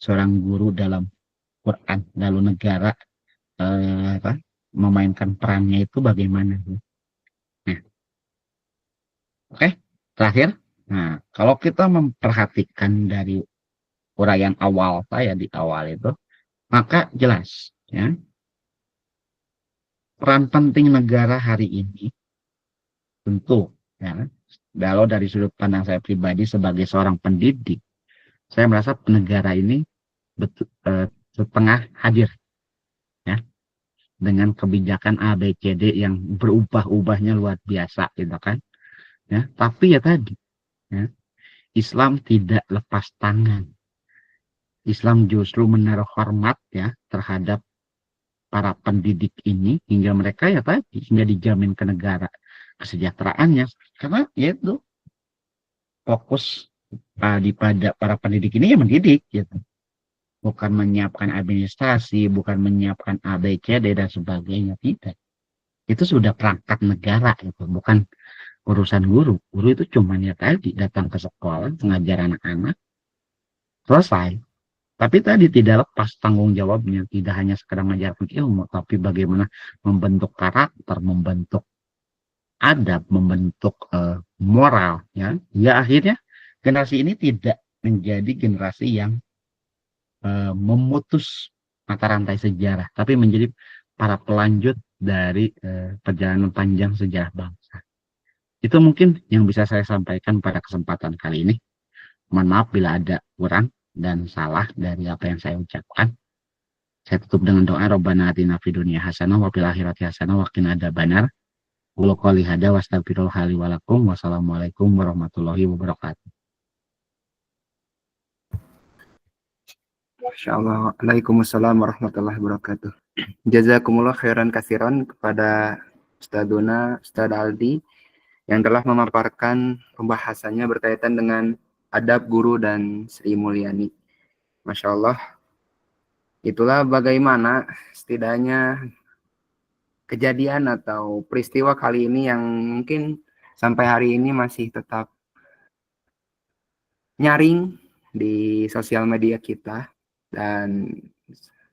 seorang guru dalam Quran lalu negara memainkan perannya itu bagaimana? Nah, oke, terakhir. Nah, kalau kita memperhatikan dari uraian awal saya di awal itu, maka jelas ya peran penting negara hari ini tentu ya. Kalau dari sudut pandang saya pribadi sebagai seorang pendidik, saya merasa negara ini betul setengah hadir ya dengan kebijakan A B C D yang berubah-ubahnya luar biasa gitu kan ya. Tapi ya tadi ya, Islam tidak lepas tangan. Islam justru menaruh hormat ya terhadap para pendidik ini hingga mereka ya tadi hingga dijamin ke negara kesejahteraannya, karena yaitu fokus pada para pendidik ini ya mendidik gitu, bukan menyiapkan administrasi, bukan menyiapkan A B C D dan sebagainya, tidak. Itu sudah perangkat negara itu, bukan urusan guru. Guru itu cuma ya tadi datang ke sekolah mengajar anak-anak selesai. Tapi tadi tidak lepas tanggung jawabnya, tidak hanya sekedar mengajarkan ilmu, tapi bagaimana membentuk karakter, membentuk adab, membentuk moral, ya. Ya akhirnya generasi ini tidak menjadi generasi yang memutus mata rantai sejarah, tapi menjadi para pelanjut dari perjalanan panjang sejarah bangsa. Itu mungkin yang bisa saya sampaikan pada kesempatan kali ini. Mohon maaf bila ada kurang dan salah dari apa yang saya ucapkan. Saya tutup dengan doa Rabbana atina fid dunya hasanah wa fil akhirati hasanah wa qina adzabannar. Qul qouli hada wastaghfirullah li wa lakum. Wassalamualaikum warahmatullahi wabarakatuh. Masyaallah. Waalaikumsalam warahmatullahi wabarakatuh. Jazakumullah khairan kasiran kepada Ustadzuna Ustadz Aldi yang telah memaparkan pembahasannya berkaitan dengan adab guru dan Sri Mulyani. Masya Allah, itulah bagaimana setidaknya kejadian atau peristiwa kali ini yang mungkin sampai hari ini masih tetap nyaring di sosial media kita. Dan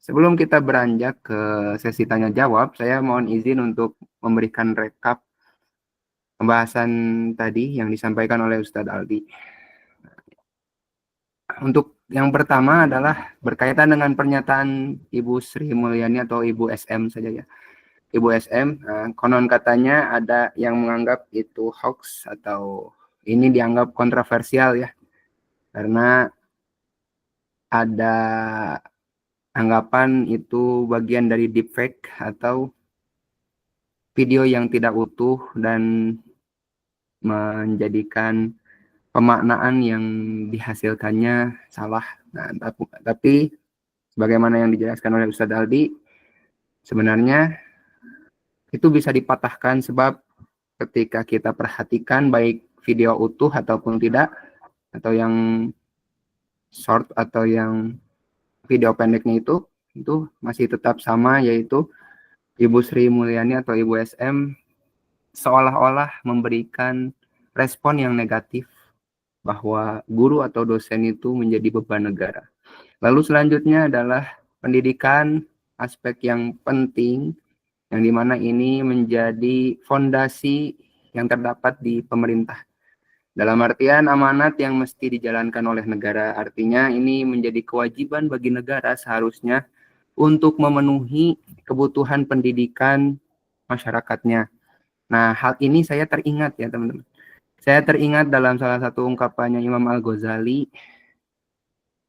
sebelum kita beranjak ke sesi tanya jawab, saya mohon izin untuk memberikan rekap pembahasan tadi yang disampaikan oleh Ustadz Aldi. Untuk yang pertama adalah berkaitan dengan pernyataan Ibu Sri Mulyani atau Ibu SM saja ya. Ibu SM, konon katanya ada yang menganggap itu hoax atau ini dianggap kontroversial ya. Karena ada anggapan itu bagian dari deepfake atau video yang tidak utuh dan menjadikan pemaknaan yang dihasilkannya salah. Nah, tapi sebagaimana yang dijelaskan oleh Ustadz Aldi, sebenarnya itu bisa dipatahkan sebab ketika kita perhatikan baik video utuh ataupun tidak, atau yang short atau yang video pendeknya itu masih tetap sama, yaitu Ibu Sri Mulyani atau Ibu SM seolah-olah memberikan respon yang negatif bahwa guru atau dosen itu menjadi beban negara. Lalu selanjutnya adalah pendidikan, aspek yang penting, yang dimana ini menjadi fondasi yang terdapat di pemerintah. Dalam artian amanat yang mesti dijalankan oleh negara, artinya ini menjadi kewajiban bagi negara seharusnya untuk memenuhi kebutuhan pendidikan masyarakatnya. Nah, hal ini saya teringat ya teman-teman. Saya teringat dalam salah satu ungkapannya Imam Al-Ghazali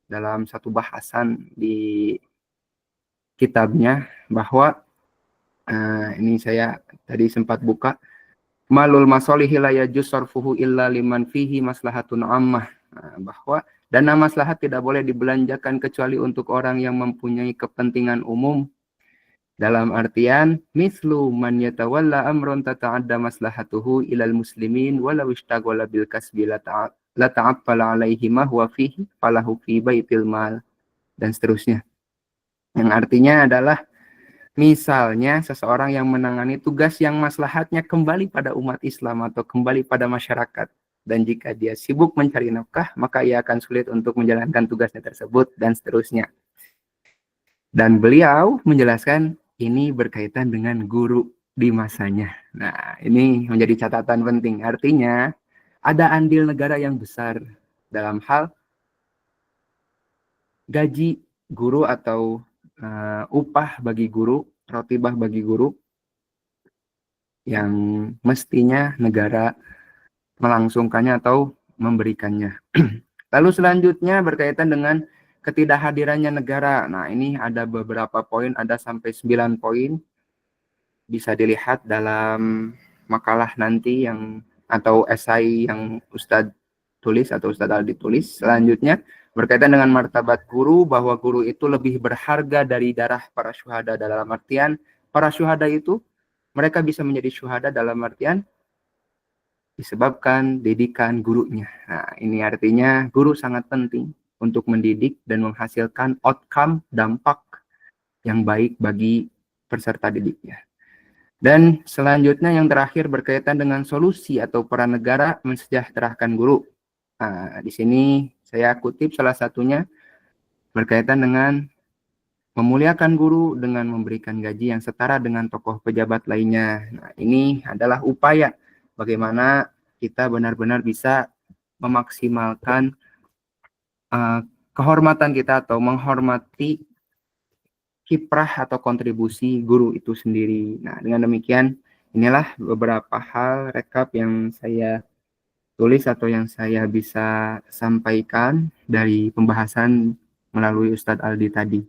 dalam satu bahasan di kitabnya bahwa ini saya tadi sempat buka, malul masolihi la yajuz sarfuhu illa liman fihi maslahatun ammah, bahwa dana maslahat tidak boleh dibelanjakan kecuali untuk orang yang mempunyai kepentingan umum. Dalam artian mislu man yatawalla amron tata'adda maslahatuhu ilal muslimin walau ishtaghala bil kasbi la ta'affala alaihi ma huwa fihi falahu fi baitil mal, dan seterusnya. Yang artinya adalah misalnya seseorang yang menangani tugas yang maslahatnya kembali pada umat Islam atau kembali pada masyarakat, dan jika dia sibuk mencari nafkah maka ia akan sulit untuk menjalankan tugasnya tersebut, dan seterusnya. Dan beliau menjelaskan ini berkaitan dengan guru di masanya. Nah, ini menjadi catatan penting. Artinya ada andil negara yang besar dalam hal gaji guru atau upah bagi guru, rotibah bagi guru, yang mestinya negara melangsungkannya atau memberikannya. Lalu selanjutnya berkaitan dengan ketidakhadirannya negara. Nah, ini ada beberapa poin, ada sampai 9 poin. Bisa dilihat dalam makalah nanti yang atau esai yang Ustadz tulis atau Ustadz Aldi tulis. Selanjutnya berkaitan dengan martabat guru, bahwa guru itu lebih berharga dari darah para syuhada, dalam artian para syuhada itu mereka bisa menjadi syuhada dalam artian disebabkan didikan gurunya. Nah, ini artinya guru sangat penting untuk mendidik dan menghasilkan outcome, dampak yang baik bagi peserta didiknya. Dan selanjutnya yang terakhir berkaitan dengan solusi atau peran negara mensejahterakan guru. Nah, di sini saya kutip salah satunya berkaitan dengan memuliakan guru dengan memberikan gaji yang setara dengan tokoh pejabat lainnya. Nah, ini adalah upaya bagaimana kita benar-benar bisa memaksimalkan kehormatan kita atau menghormati kiprah atau kontribusi guru itu sendiri. Nah, dengan demikian inilah beberapa hal rekap yang saya tulis atau yang saya bisa sampaikan dari pembahasan melalui Ustadz Aldi tadi.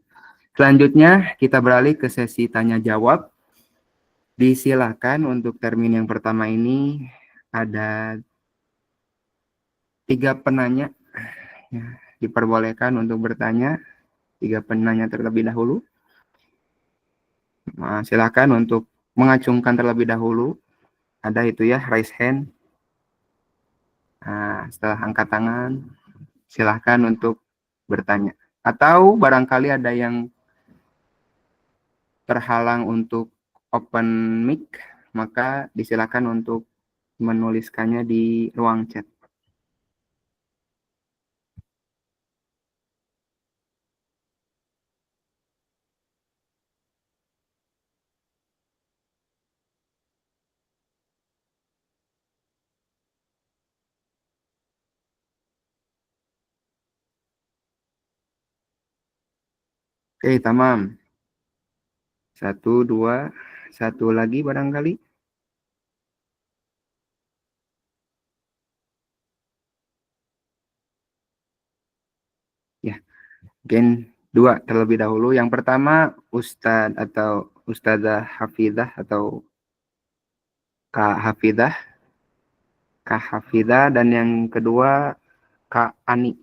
Selanjutnya kita beralih ke sesi tanya jawab. Disilakan untuk termin yang pertama ini ada 3 penanya. Ya, diperbolehkan untuk bertanya 3 penanya terlebih dahulu. Silakan untuk mengacungkan terlebih dahulu. Ada itu ya, raise hand. Nah, setelah angkat tangan, silahkan untuk bertanya. Atau barangkali ada yang terhalang untuk open mic, maka disilakan untuk menuliskannya di ruang chat. . Oke, tamam. 1, 2, 1 lagi barangkali. Ya, mungkin 2 terlebih dahulu. Yang pertama Ustadz atau Ustazah Hafidah atau Kak Hafidah, dan yang kedua Kak Ani.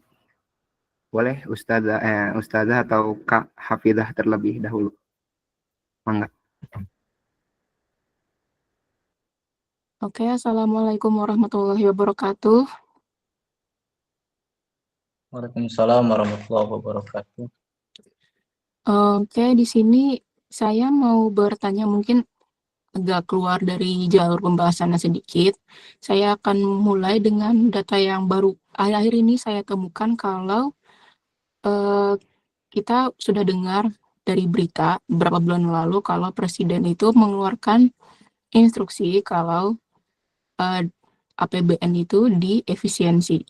Boleh Ustazah atau Kak Hafidah terlebih dahulu. Mangga. Oke, Assalamualaikum warahmatullahi wabarakatuh. Waalaikumsalam warahmatullahi wabarakatuh. Oke, di sini saya mau bertanya mungkin agak keluar dari jalur pembahasannya sedikit. Saya akan mulai dengan data yang baru akhir-akhir ini saya temukan kalau kita sudah dengar dari berita beberapa bulan lalu kalau Presiden itu mengeluarkan instruksi kalau APBN itu diefisiensi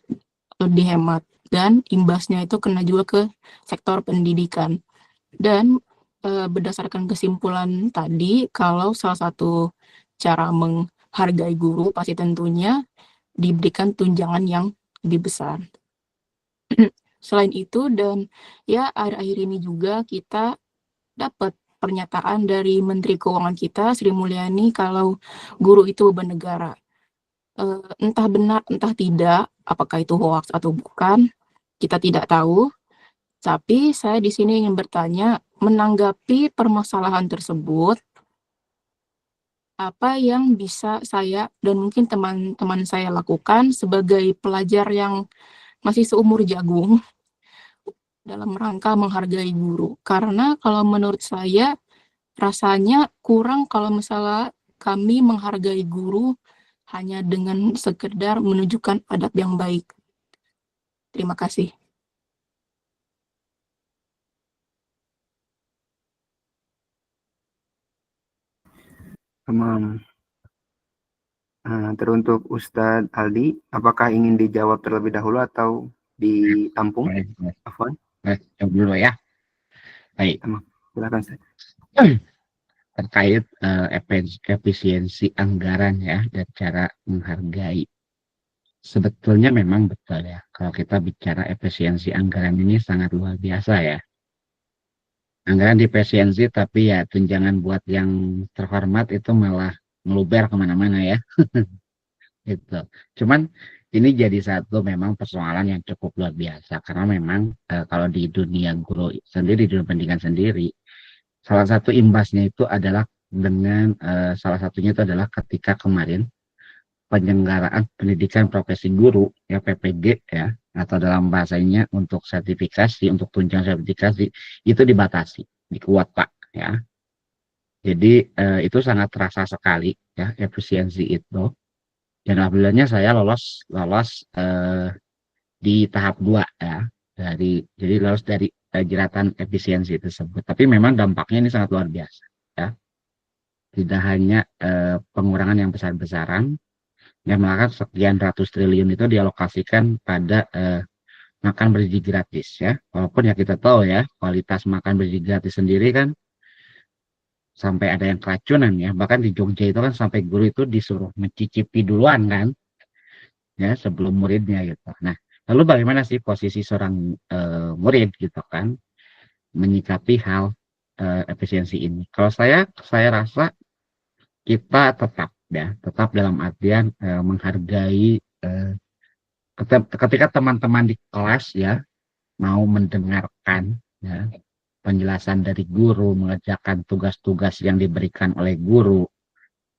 atau dihemat dan imbasnya itu kena juga ke sektor pendidikan. Dan berdasarkan kesimpulan tadi, kalau salah satu cara menghargai guru pasti tentunya diberikan tunjangan yang lebih besar. Selain itu, dan ya akhir-akhir ini juga kita dapat pernyataan dari Menteri Keuangan kita, Sri Mulyani, kalau guru itu beban negara. Entah benar, entah tidak, apakah itu hoax atau bukan, kita tidak tahu. Tapi saya di sini ingin bertanya, menanggapi permasalahan tersebut, apa yang bisa saya dan mungkin teman-teman saya lakukan sebagai pelajar yang masih seumur jagung dalam rangka menghargai guru. Karena kalau menurut saya, rasanya kurang kalau misalnya kami menghargai guru hanya dengan sekedar menunjukkan adab yang baik. Terima kasih. Tamam. Teruntuk Ustadz Aldi, apakah ingin dijawab terlebih dahulu atau ditampung? Afwan, Jawab dulu ya. Baik, silakan Ustadz. terkait efisiensi anggaran ya dan cara menghargai. Sebetulnya memang betul ya, kalau kita bicara efisiensi anggaran ini sangat luar biasa ya. Anggaran efisiensi tapi ya tunjangan buat yang terhormat itu malah meluber kemana-mana ya. Gitu. Cuman ini jadi satu memang persoalan yang cukup luar biasa karena memang kalau di dunia guru sendiri, di dunia pendidikan sendiri, salah satu imbasnya itu adalah dengan salah satunya itu adalah ketika kemarin penyelenggaraan pendidikan profesi guru ya PPG ya atau dalam bahasanya untuk sertifikasi untuk tunjangan sertifikasi itu dibatasi di kuota ya. Jadi itu sangat terasa sekali ya efisiensi itu. Dan alhamdulillahnya saya lolos di tahap 2 ya jadi lolos dari jeratan efisiensi tersebut. Tapi memang dampaknya ini sangat luar biasa ya. Tidak hanya pengurangan yang besar-besaran, yang melakukan sekian ratus triliun itu dialokasikan pada makan bergizi gratis ya. Walaupun ya kita tahu ya kualitas makan bergizi gratis sendiri kan sampai ada yang keracunan ya. Bahkan di Jogja itu kan sampai guru itu disuruh mencicipi duluan kan ya sebelum muridnya gitu. Nah, lalu bagaimana sih posisi seorang murid gitu kan menyikapi hal efisiensi ini? Kalau saya rasa kita tetap dalam artian menghargai ketika teman-teman di kelas ya mau mendengarkan ya penjelasan dari guru, mengerjakan tugas-tugas yang diberikan oleh guru,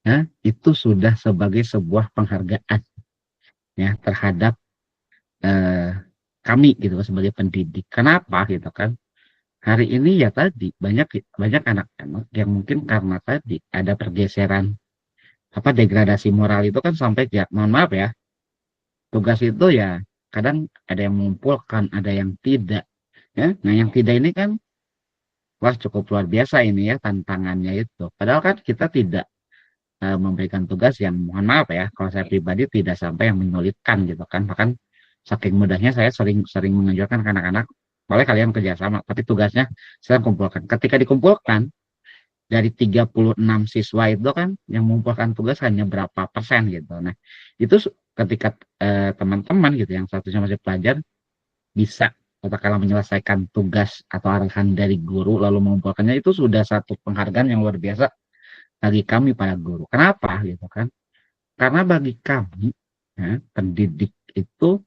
ya, itu sudah sebagai sebuah penghargaan ya terhadap kami gitu sebagai pendidik. Kenapa gitu kan? Hari ini ya tadi banyak anak-anak yang mungkin karena tadi ada pergeseran degradasi moral itu kan sampai ya mohon maaf ya tugas itu ya kadang ada yang mengumpulkan, ada yang tidak ya. Nah yang tidak ini kan wah cukup luar biasa ini ya tantangannya itu. Padahal kan kita tidak memberikan tugas yang mohon maaf ya, kalau saya pribadi tidak sampai yang menyulitkan gitu kan. Bahkan saking mudahnya saya sering mengajarkan ke anak-anak boleh kalian kerjasama, tapi tugasnya saya kumpulkan. Ketika dikumpulkan, dari 36 siswa itu kan yang mengumpulkan tugas hanya berapa persen gitu. Nah, itu ketika teman-teman gitu yang statusnya masih pelajar bisa katakanlah menyelesaikan tugas atau arahan dari guru lalu mengumpulkannya, itu sudah satu penghargaan yang luar biasa bagi kami para guru. Kenapa gitu kan? Karena bagi kami ya, pendidik itu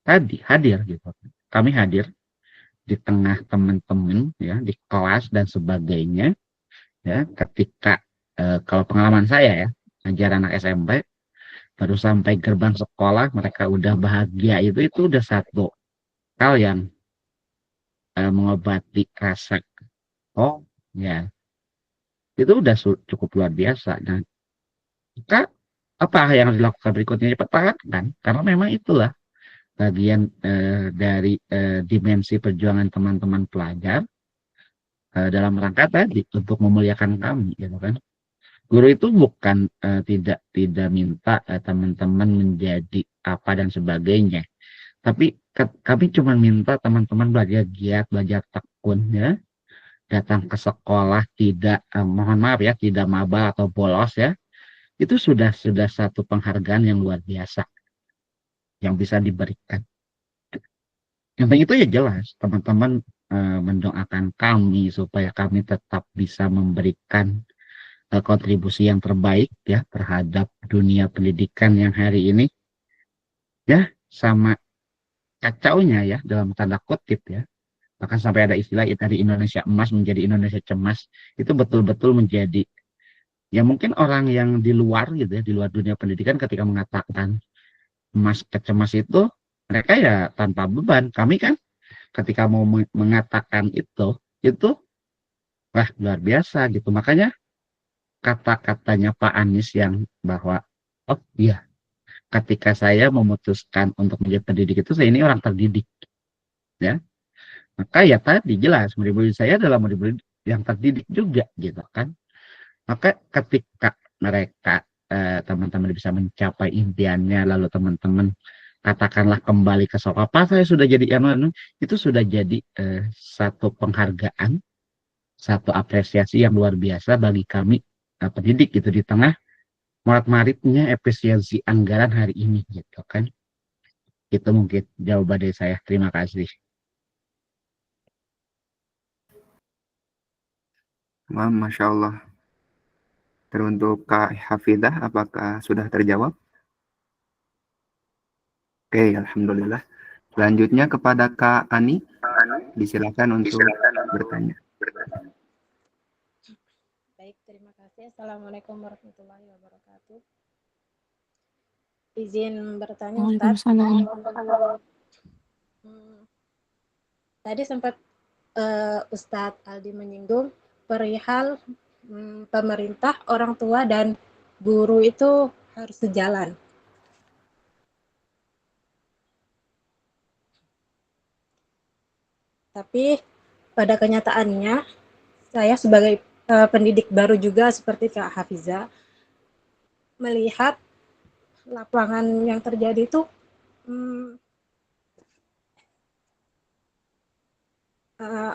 tadi hadir gitu. Kami hadir di tengah teman-teman ya di kelas dan sebagainya ya ketika kalau pengalaman saya ya ngajar anak SMP baru sampai gerbang sekolah mereka udah bahagia, itu udah satu hal yang mengobati rasa oh ya itu udah cukup luar biasa. Dan maka apa yang dilakukan berikutnya pertahankan karena memang itulah bagian dari dimensi perjuangan teman-teman pelajar dalam rangka tadi untuk memuliakan kami gitu kan. Guru itu bukan tidak minta teman-teman menjadi apa dan sebagainya, tapi kami cuma minta teman-teman belajar giat, belajar tekun ya, datang ke sekolah tidak mohon maaf ya tidak maba atau bolos ya, itu sudah satu penghargaan yang luar biasa yang bisa diberikan. Yang penting itu ya jelas teman-teman mendoakan kami supaya kami tetap bisa memberikan kontribusi yang terbaik ya terhadap dunia pendidikan yang hari ini ya sama kacaunya ya dalam tanda kutip ya, bahkan sampai ada istilah dari Indonesia emas menjadi Indonesia cemas, itu betul-betul menjadi ya mungkin orang yang di luar gitu ya di luar dunia pendidikan ketika mengatakan emas kecemas itu mereka ya tanpa beban. Kami kan ketika mau mengatakan itu wah luar biasa gitu. Makanya kata-katanya Pak Anies yang bahwa oh iya ketika saya memutuskan untuk menjadi pendidik itu saya ini orang terdidik ya, maka ya tadi jelas murid-murid saya adalah murid-murid yang terdidik juga gitu kan. Maka ketika mereka teman-teman bisa mencapai impiannya lalu teman-teman katakanlah kembali ke sekolah apa saya sudah jadi anu itu sudah jadi satu penghargaan, satu apresiasi yang luar biasa bagi kami pendidik gitu di tengah marit-maritnya efisiensi anggaran hari ini gitu kan. Itu mungkin jawaban dari saya. Terima kasih. Wah, Masya Allah. Teruntuk Kak Hafidah, apakah sudah terjawab? Oke, Alhamdulillah. Selanjutnya kepada Kak Ani, disilakan untuk bertanya. Baik, terima kasih. Assalamualaikum warahmatullahi wabarakatuh. Izin bertanya, Ustaz. Waalaikumsalam. Tadi sempat Ustadz Aldi menyinggung perihal pemerintah, orang tua, dan guru itu harus sejalan. Tapi pada kenyataannya, saya sebagai pendidik baru juga seperti Kak Hafiza, melihat lapangan yang terjadi itu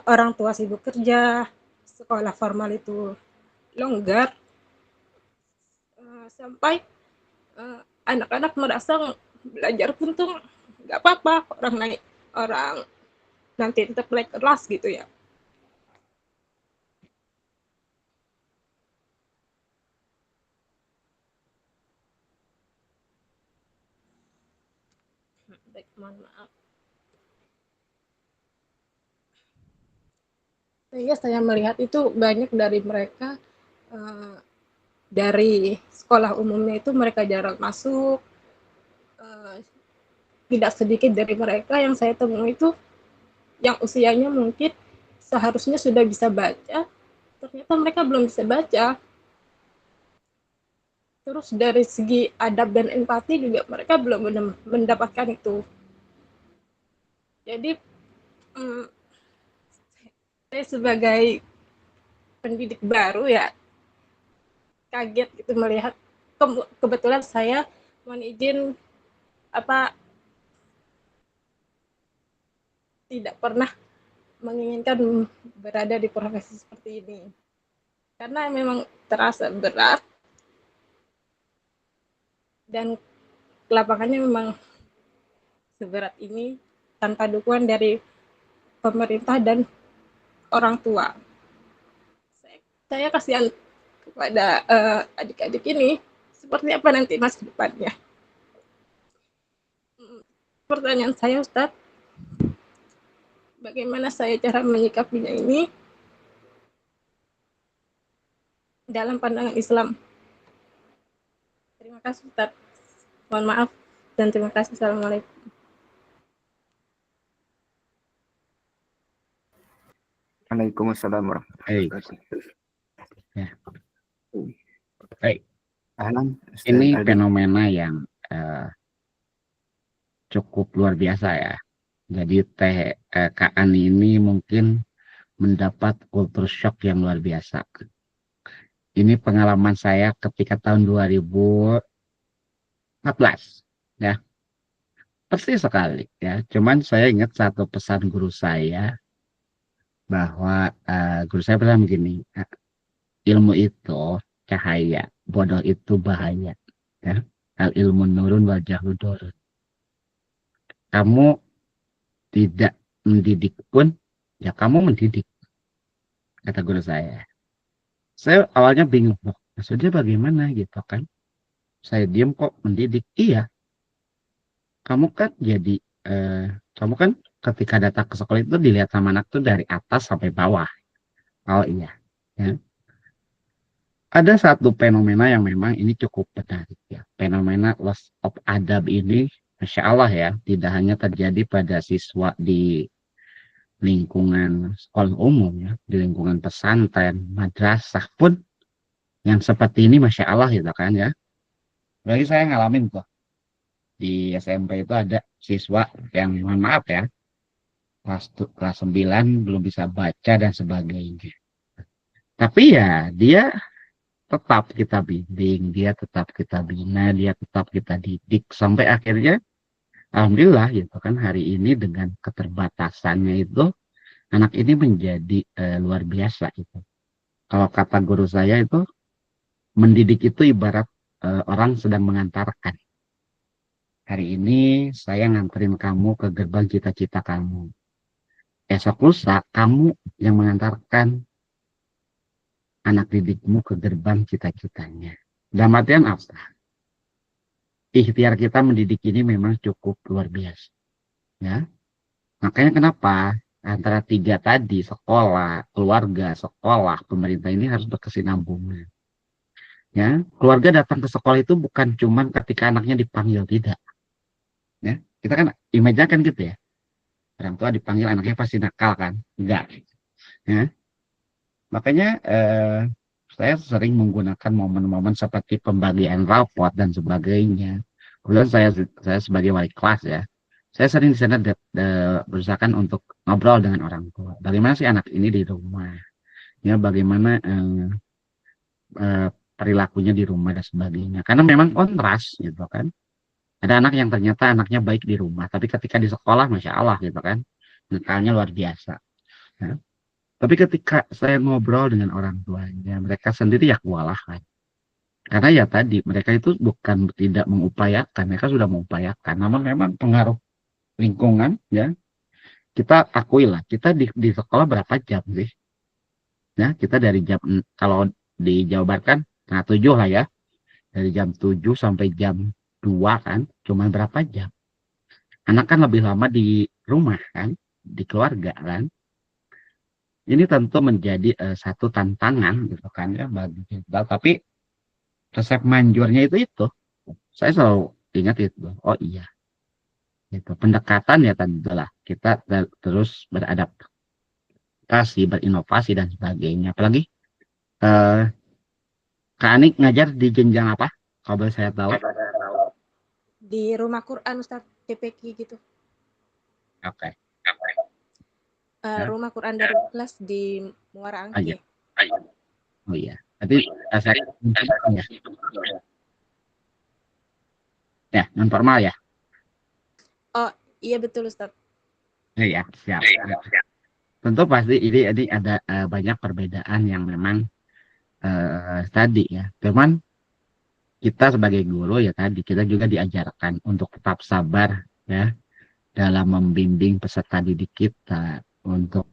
orang tua sibuk kerja, sekolah formal itu longgar, sampai anak-anak merasa belajar pun tuh nggak apa-apa, orang nanti tetap naik kelas gitu ya. Baik, mohon maaf. Sehingga saya melihat itu banyak dari mereka dari sekolah umumnya itu mereka jarang masuk. Tidak sedikit dari mereka yang saya temui itu yang usianya mungkin seharusnya sudah bisa baca, ternyata mereka belum bisa baca. Terus dari segi adab dan empati juga mereka belum mendapatkan itu. Jadi saya sebagai pendidik baru ya kaget gitu melihat, kebetulan saya mohon izin tidak pernah menginginkan berada di profesi seperti ini. Karena memang terasa berat dan lapangannya memang seberat ini tanpa dukungan dari pemerintah dan orang tua. Saya kasihan kepada adik-adik ini, seperti apa nanti masa depannya. Pertanyaan saya, Ustadz, bagaimana saya cara menyikapinya ini dalam pandangan Islam? Terima kasih, Ustadz. Mohon maaf dan terima kasih. Assalamualaikum. Waalaikumsalam warahmatullahi Baik. wabarakatuh. Ya. Baik. Ahlan, Ustaz Ini Aldi. fenomena yang cukup luar biasa ya. Jadi Kak Ani ini mungkin mendapat culture shock yang luar biasa. Ini pengalaman saya ketika tahun 2014 ya. Persis sekali ya. Cuman saya ingat satu pesan guru saya bahwa guru saya bilang begini, ilmu itu cahaya, bodoh itu bahaya. Ya. Al ilmu nurun wal jahlu dorun. Kamu tidak mendidik pun, ya kamu mendidik, kata guru saya. Saya awalnya bingung, loh, maksudnya bagaimana gitu kan? Saya diam kok mendidik. Iya, kamu kan jadi, kamu kan ketika datang ke sekolah itu dilihat sama anak tuh dari atas sampai bawah. Oh iya, ya. Ada satu fenomena yang memang ini cukup menarik ya. Fenomena loss of adab ini, Masya Allah ya, tidak hanya terjadi pada siswa di lingkungan sekolah umum ya, di lingkungan pesantren, madrasah pun yang seperti ini Masya Allah gitu kan ya. Bagi saya ngalamin kok. Di SMP itu ada siswa yang mohon maaf ya, kelas 9 belum bisa baca dan sebagainya. Tapi ya dia tetap kita bimbing, dia tetap kita bina, dia tetap kita didik sampai akhirnya alhamdulillah gitu kan hari ini dengan keterbatasannya itu anak ini menjadi luar biasa itu. Kalau kata guru saya itu mendidik itu ibarat orang sedang mengantarkan. Hari ini saya nganterin kamu ke gerbang cita-cita kamu. Esok lusa kamu yang mengantarkan anak didikmu ke gerbang cita-citanya. Dalam artian apa? Ikhtiar kita mendidik ini memang cukup luar biasa. Ya, makanya kenapa antara tiga tadi, sekolah, keluarga, sekolah, pemerintah ini harus berkesinambungan. Ya, keluarga datang ke sekolah itu bukan cuma ketika anaknya dipanggil, tidak. Ya, kita kan image kan gitu ya. Orang tua dipanggil anaknya pasti nakal kan? Enggak. Ya. Makanya saya sering menggunakan momen-momen seperti pembagian rapot dan sebagainya. Kemudian saya sebagai wali kelas ya, saya sering di sana berusaha untuk ngobrol dengan orang tua. Bagaimana sih anak ini di rumah? Ya, bagaimana perilakunya di rumah dan sebagainya. Karena memang kontras gitu kan. Ada anak yang ternyata anaknya baik di rumah, tapi ketika di sekolah, Masya Allah gitu kan, nakalnya luar biasa. Ya. Tapi ketika saya ngobrol dengan orang tuanya, mereka sendiri ya kewalahan. Karena ya tadi, mereka itu bukan tidak mengupayakan, mereka sudah mengupayakan. Namun memang pengaruh lingkungan, ya, kita akui lah, kita di sekolah berapa jam sih? Ya, kita dari jam, kalau di Jawa Barat kan, setengah 7 lah ya. Dari jam 7 sampai jam 2 kan, cuma berapa jam? Anak kan lebih lama di rumah kan, di keluarga kan. Ini tentu menjadi satu tantangan gitu kan ya bagi kita. Tapi resep manjurnya itu. Saya selalu ingat itu. Oh iya. Itu pendekatan ya tentulah kita terus beradaptasi, berinovasi dan sebagainya. Apalagi Kak Anik ngajar di jenjang apa? Kalau boleh saya tahu. Di rumah Quran, Ustadz, TPQ gitu. Oke. Rumah Quran dari kelas di Muara Angke. Oh iya. Berarti saya ya non formal ya. Oh iya betul, Ustadz. Iya, siap. tentu pasti ini ada banyak perbedaan yang memang tadi ya. Cuman kita sebagai guru ya tadi kita juga diajarkan untuk tetap sabar ya dalam membimbing peserta didik kita untuk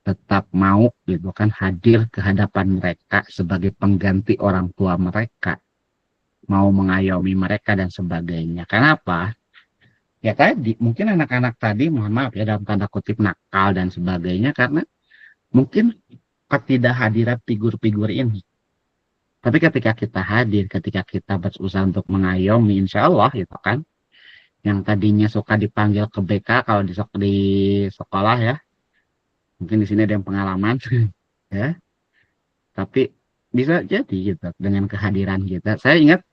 tetap mau gitu kan hadir ke hadapan mereka sebagai pengganti orang tua mereka, mau mengayomi mereka dan sebagainya. Kenapa? Ya tadi mungkin anak-anak tadi mohon maaf ya dalam tanda kutip nakal dan sebagainya karena mungkin ketidakhadiran figur-figur ini. Tapi ketika kita hadir, ketika kita berusaha untuk mengayomi, insya Allah gitu kan, yang tadinya suka dipanggil ke BK kalau di sekolah ya, mungkin di sini ada yang pengalaman ya, tapi bisa jadi gitu dengan kehadiran kita. Saya ingat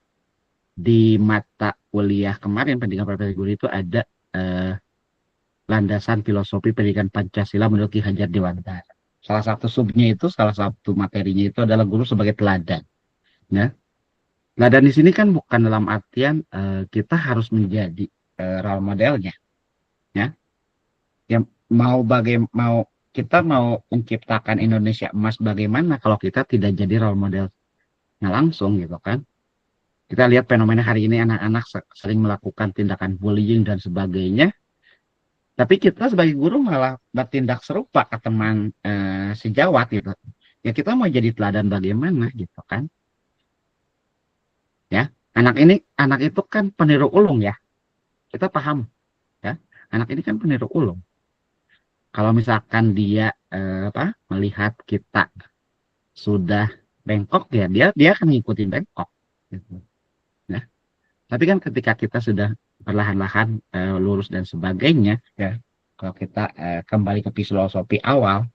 di mata kuliah kemarin pendidikan profesi guru itu ada landasan filosofi pendidikan Pancasila menurut Ki Hajar Dewantara. Salah satu subnya itu, salah satu materinya itu adalah guru sebagai teladan. Ya. Teladan di sini kan bukan dalam artian kita harus menjadi role modelnya. Ya. Yang mau kita mau menciptakan Indonesia emas bagaimana kalau kita tidak jadi role modelnya langsung gitu kan. Kita lihat fenomena hari ini anak-anak sering melakukan tindakan bullying dan sebagainya. Tapi kita sebagai guru malah bertindak serupa ke teman sejawat gitu. Ya kita mau jadi teladan bagaimana gitu kan. Ya, anak itu kan peniru ulung ya. Kita paham ya. Anak ini kan peniru ulung. Kalau misalkan dia melihat kita sudah bengkok ya dia akan ngikutin bengkok gitu. Nah, tapi kan ketika kita sudah perlahan-lahan lurus dan sebagainya ya, kalau kita kembali ke filosofi awal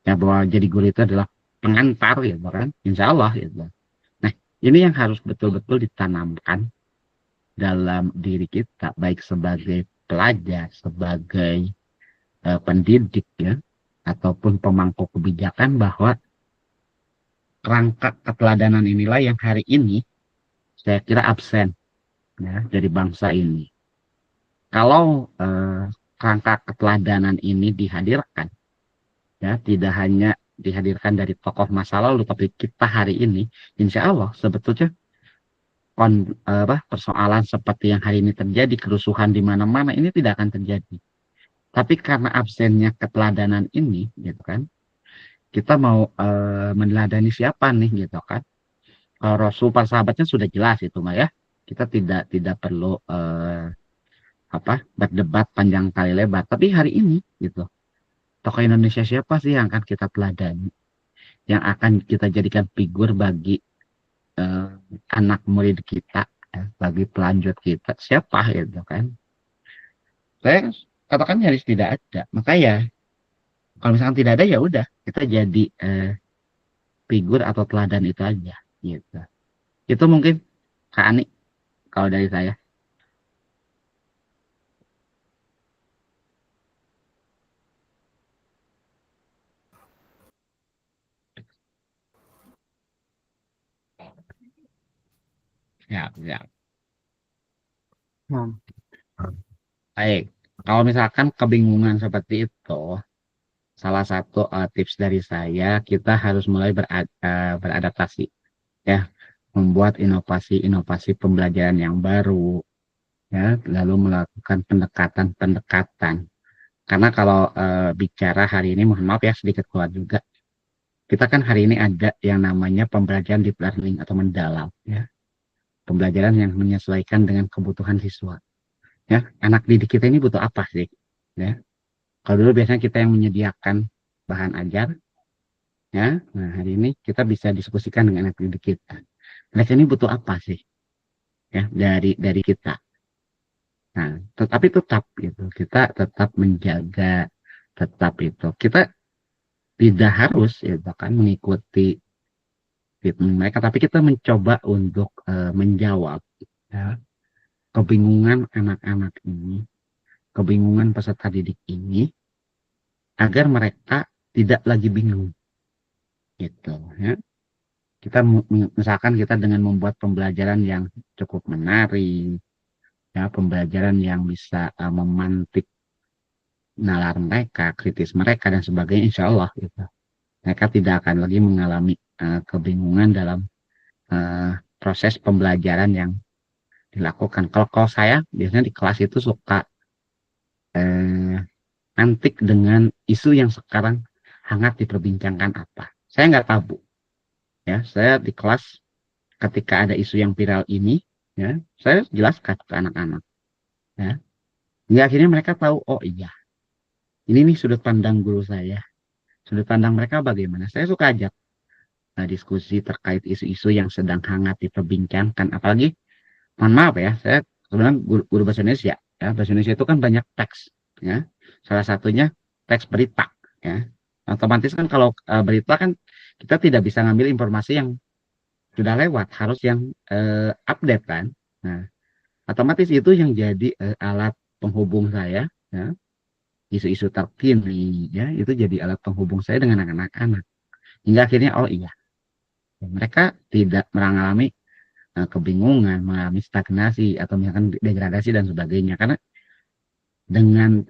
ya bahwa jadi guru itu adalah pengantar gitu kan, insya Allah gitu. Nah, ini yang harus betul-betul ditanamkan dalam diri kita baik sebagai pelajar, sebagai pendidik ya, ataupun pemangku kebijakan bahwa kerangka keteladanan inilah yang hari ini saya kira absen ya dari bangsa ini. Kalau kerangka keteladanan ini dihadirkan ya tidak hanya dihadirkan dari tokoh masa lalu tapi kita hari ini insya Allah sebetulnya persoalan seperti yang hari ini terjadi, kerusuhan di mana-mana ini tidak akan terjadi. Tapi karena absennya keteladanan ini gitu kan, kita mau meneladani siapa nih gitu kan. Kalau Rasul para sahabatnya sudah jelas itu mah ya. Kita tidak perlu berdebat panjang kali lebar. Tapi hari ini gitu, tokoh Indonesia siapa sih yang akan kita teladani, yang akan kita jadikan figur bagi anak murid kita, bagi pelanjut kita, siapa gitu kan. Saya katakan nyaris tidak ada. Maka ya kalau misalkan tidak ada ya udah kita jadi figur atau teladan itu aja gitu. Itu mungkin Kak Ani kalau dari saya. Ya. Baik. Kalau misalkan kebingungan seperti itu, salah satu tips dari saya, kita harus mulai beradaptasi, ya, membuat inovasi-inovasi pembelajaran yang baru, ya, lalu melakukan pendekatan-pendekatan. Karena kalau bicara hari ini, mohon maaf ya sedikit keluar juga, kita kan hari ini ada yang namanya pembelajaran deep learning atau mendalam, ya, pembelajaran yang menyesuaikan dengan kebutuhan siswa. Ya, anak didik kita ini butuh apa sih? Ya, kalau dulu biasanya kita yang menyediakan bahan ajar, ya. Nah hari ini kita bisa diskusikan dengan anak didik kita. Mereka ini butuh apa sih? Ya, dari kita. Nah, tetapi tetap gitu, kita tetap menjaga, tetap itu. Kita tidak harus ya bahkan mengikuti ritme mereka, tapi kita mencoba untuk menjawab ya, kebingungan anak-anak ini, kebingungan peserta didik ini, agar mereka tidak lagi bingung, gitu ya. Kita misalkan kita dengan membuat pembelajaran yang cukup menarik, ya, pembelajaran yang bisa memantik nalar mereka, kritis mereka dan sebagainya, insya Allah gitu. Mereka tidak akan lagi mengalami kebingungan dalam proses pembelajaran yang dilakukan. Kalau saya biasanya di kelas itu suka antik dengan isu yang sekarang hangat diperbincangkan apa. Saya nggak tabu, ya. Saya di kelas ketika ada isu yang viral ini, ya, saya jelaskan ke anak-anak, ya. Hingga akhirnya mereka tahu, oh iya, ini nih sudut pandang guru saya. Sudut pandang mereka bagaimana? Saya suka ajak diskusi terkait isu-isu yang sedang hangat diperbincangkan. Apalagi, mohon maaf ya, saya sebenarnya guru bahasa Indonesia. Ya, bahasa Indonesia itu kan banyak teks. Ya. Salah satunya teks berita. Ya. Otomatis kan kalau berita kan kita tidak bisa ngambil informasi yang sudah lewat, harus yang update kan. Nah, otomatis itu yang jadi alat penghubung saya. Ya. Isu-isu terkini, ya, itu jadi alat penghubung saya dengan anak-anak. Hingga akhirnya, oh iya, mereka tidak mengalami kebingungan, mengalami stagnasi atau misalkan degradasi dan sebagainya. Karena dengan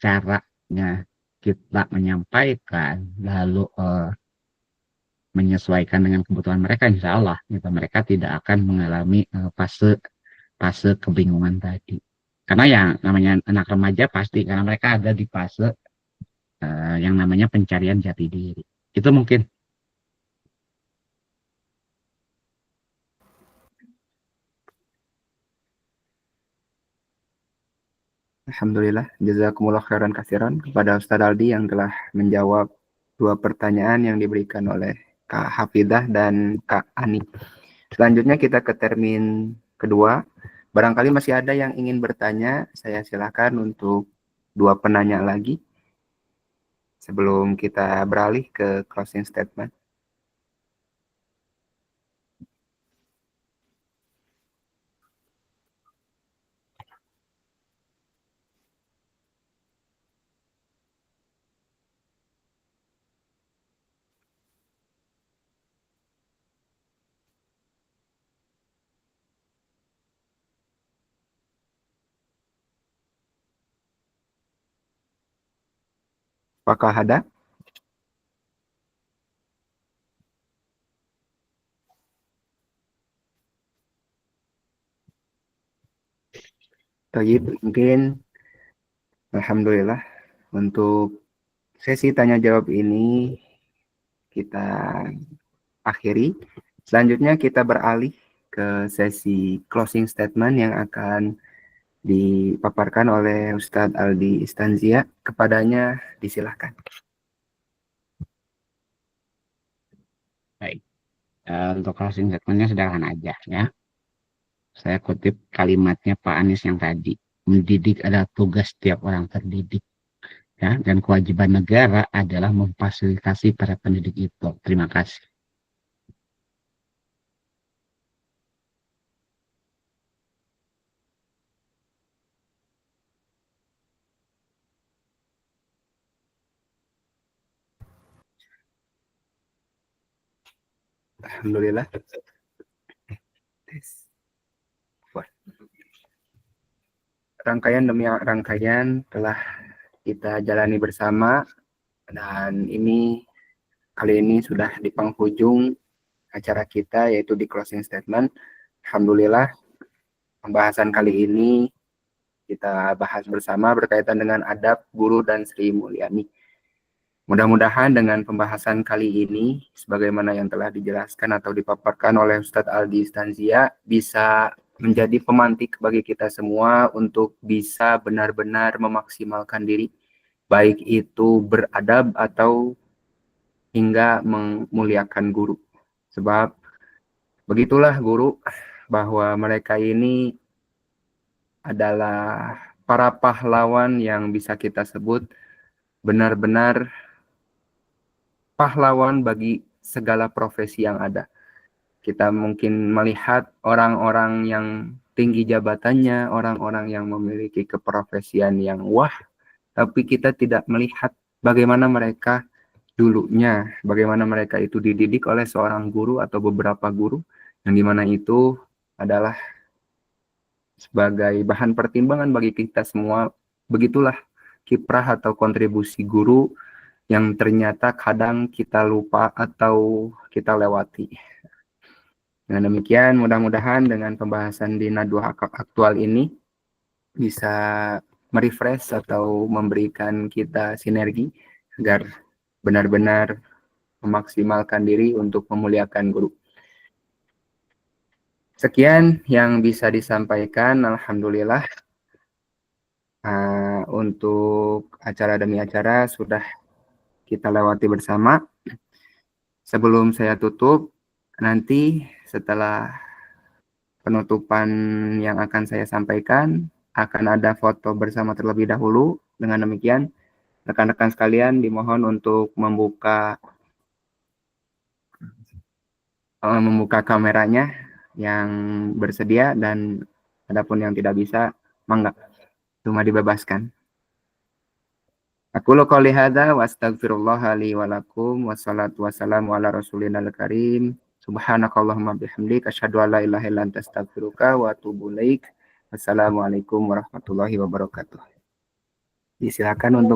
caranya kita menyampaikan, lalu menyesuaikan dengan kebutuhan mereka, insya Allah gitu, mereka tidak akan mengalami fase kebingungan tadi. Karena yang namanya anak remaja pasti, karena mereka ada di fase yang namanya pencarian jati diri. Itu mungkin. Alhamdulillah, jazakumullah khairan katsiran kepada Ustadz Aldi yang telah menjawab 2 pertanyaan yang diberikan oleh Kak Hafidah dan Kak Ani. Selanjutnya kita ke termin kedua. Barangkali masih ada yang ingin bertanya, saya silakan untuk 2 penanya lagi sebelum kita beralih ke closing statement. Apakah ada? Tayyib, mungkin alhamdulillah untuk sesi tanya jawab ini kita akhiri. Selanjutnya kita beralih ke sesi closing statement yang akan dipaparkan oleh Ustadz Aldi Istanzia. Kepadanya disilahkan. Baik. Untuk closing statementnya sederhana aja ya. Saya kutip kalimatnya Pak Anies yang tadi, mendidik adalah tugas setiap orang terdidik, ya, dan kewajiban negara adalah memfasilitasi para pendidik itu. Terima kasih. Alhamdulillah. Rangkaian demi rangkaian telah kita jalani bersama, dan kali ini sudah di penghujung acara kita, yaitu di closing statement. Alhamdulillah, pembahasan kali ini kita bahas bersama berkaitan dengan adab guru dan Sri Mulyani. Mudah-mudahan dengan pembahasan kali ini, sebagaimana yang telah dijelaskan atau dipaparkan oleh Ustadz Aldi Istanzia, bisa menjadi pemantik bagi kita semua untuk bisa benar-benar memaksimalkan diri, baik itu beradab atau hingga memuliakan guru. Sebab begitulah guru, bahwa mereka ini adalah para pahlawan yang bisa kita sebut benar-benar pahlawan bagi segala profesi yang ada. Kita mungkin melihat orang-orang yang tinggi jabatannya, orang-orang yang memiliki keprofesian yang wah, tapi kita tidak melihat bagaimana mereka dulunya, bagaimana mereka itu dididik oleh seorang guru atau beberapa guru, yang dimana itu adalah sebagai bahan pertimbangan bagi kita semua. Begitulah kiprah atau kontribusi guru yang ternyata kadang kita lupa atau kita lewati. Dengan demikian, mudah-mudahan dengan pembahasan di Nadwa aktual ini bisa merefresh atau memberikan kita sinergi agar benar-benar memaksimalkan diri untuk memuliakan guru. Sekian yang bisa disampaikan, alhamdulillah. Untuk acara demi acara sudah kita lewati bersama. Sebelum saya tutup, nanti setelah penutupan yang akan saya sampaikan, akan ada foto bersama terlebih dahulu. Dengan demikian, rekan-rekan sekalian dimohon untuk membuka kameranya yang bersedia, dan adapun yang tidak bisa, mangga, cuma dibebaskan. Aku qouli hadza wa astaghfirullah li wa lakum, wassalatu wassalamu ala rasulillahil karim. Subhanakallahumma bihamdika asyhadu an la ilaha illa anta astaghfiruka wa atubu ilaik. Wassalamualaikum warahmatullahi wabarakatuh. Disilakan untuk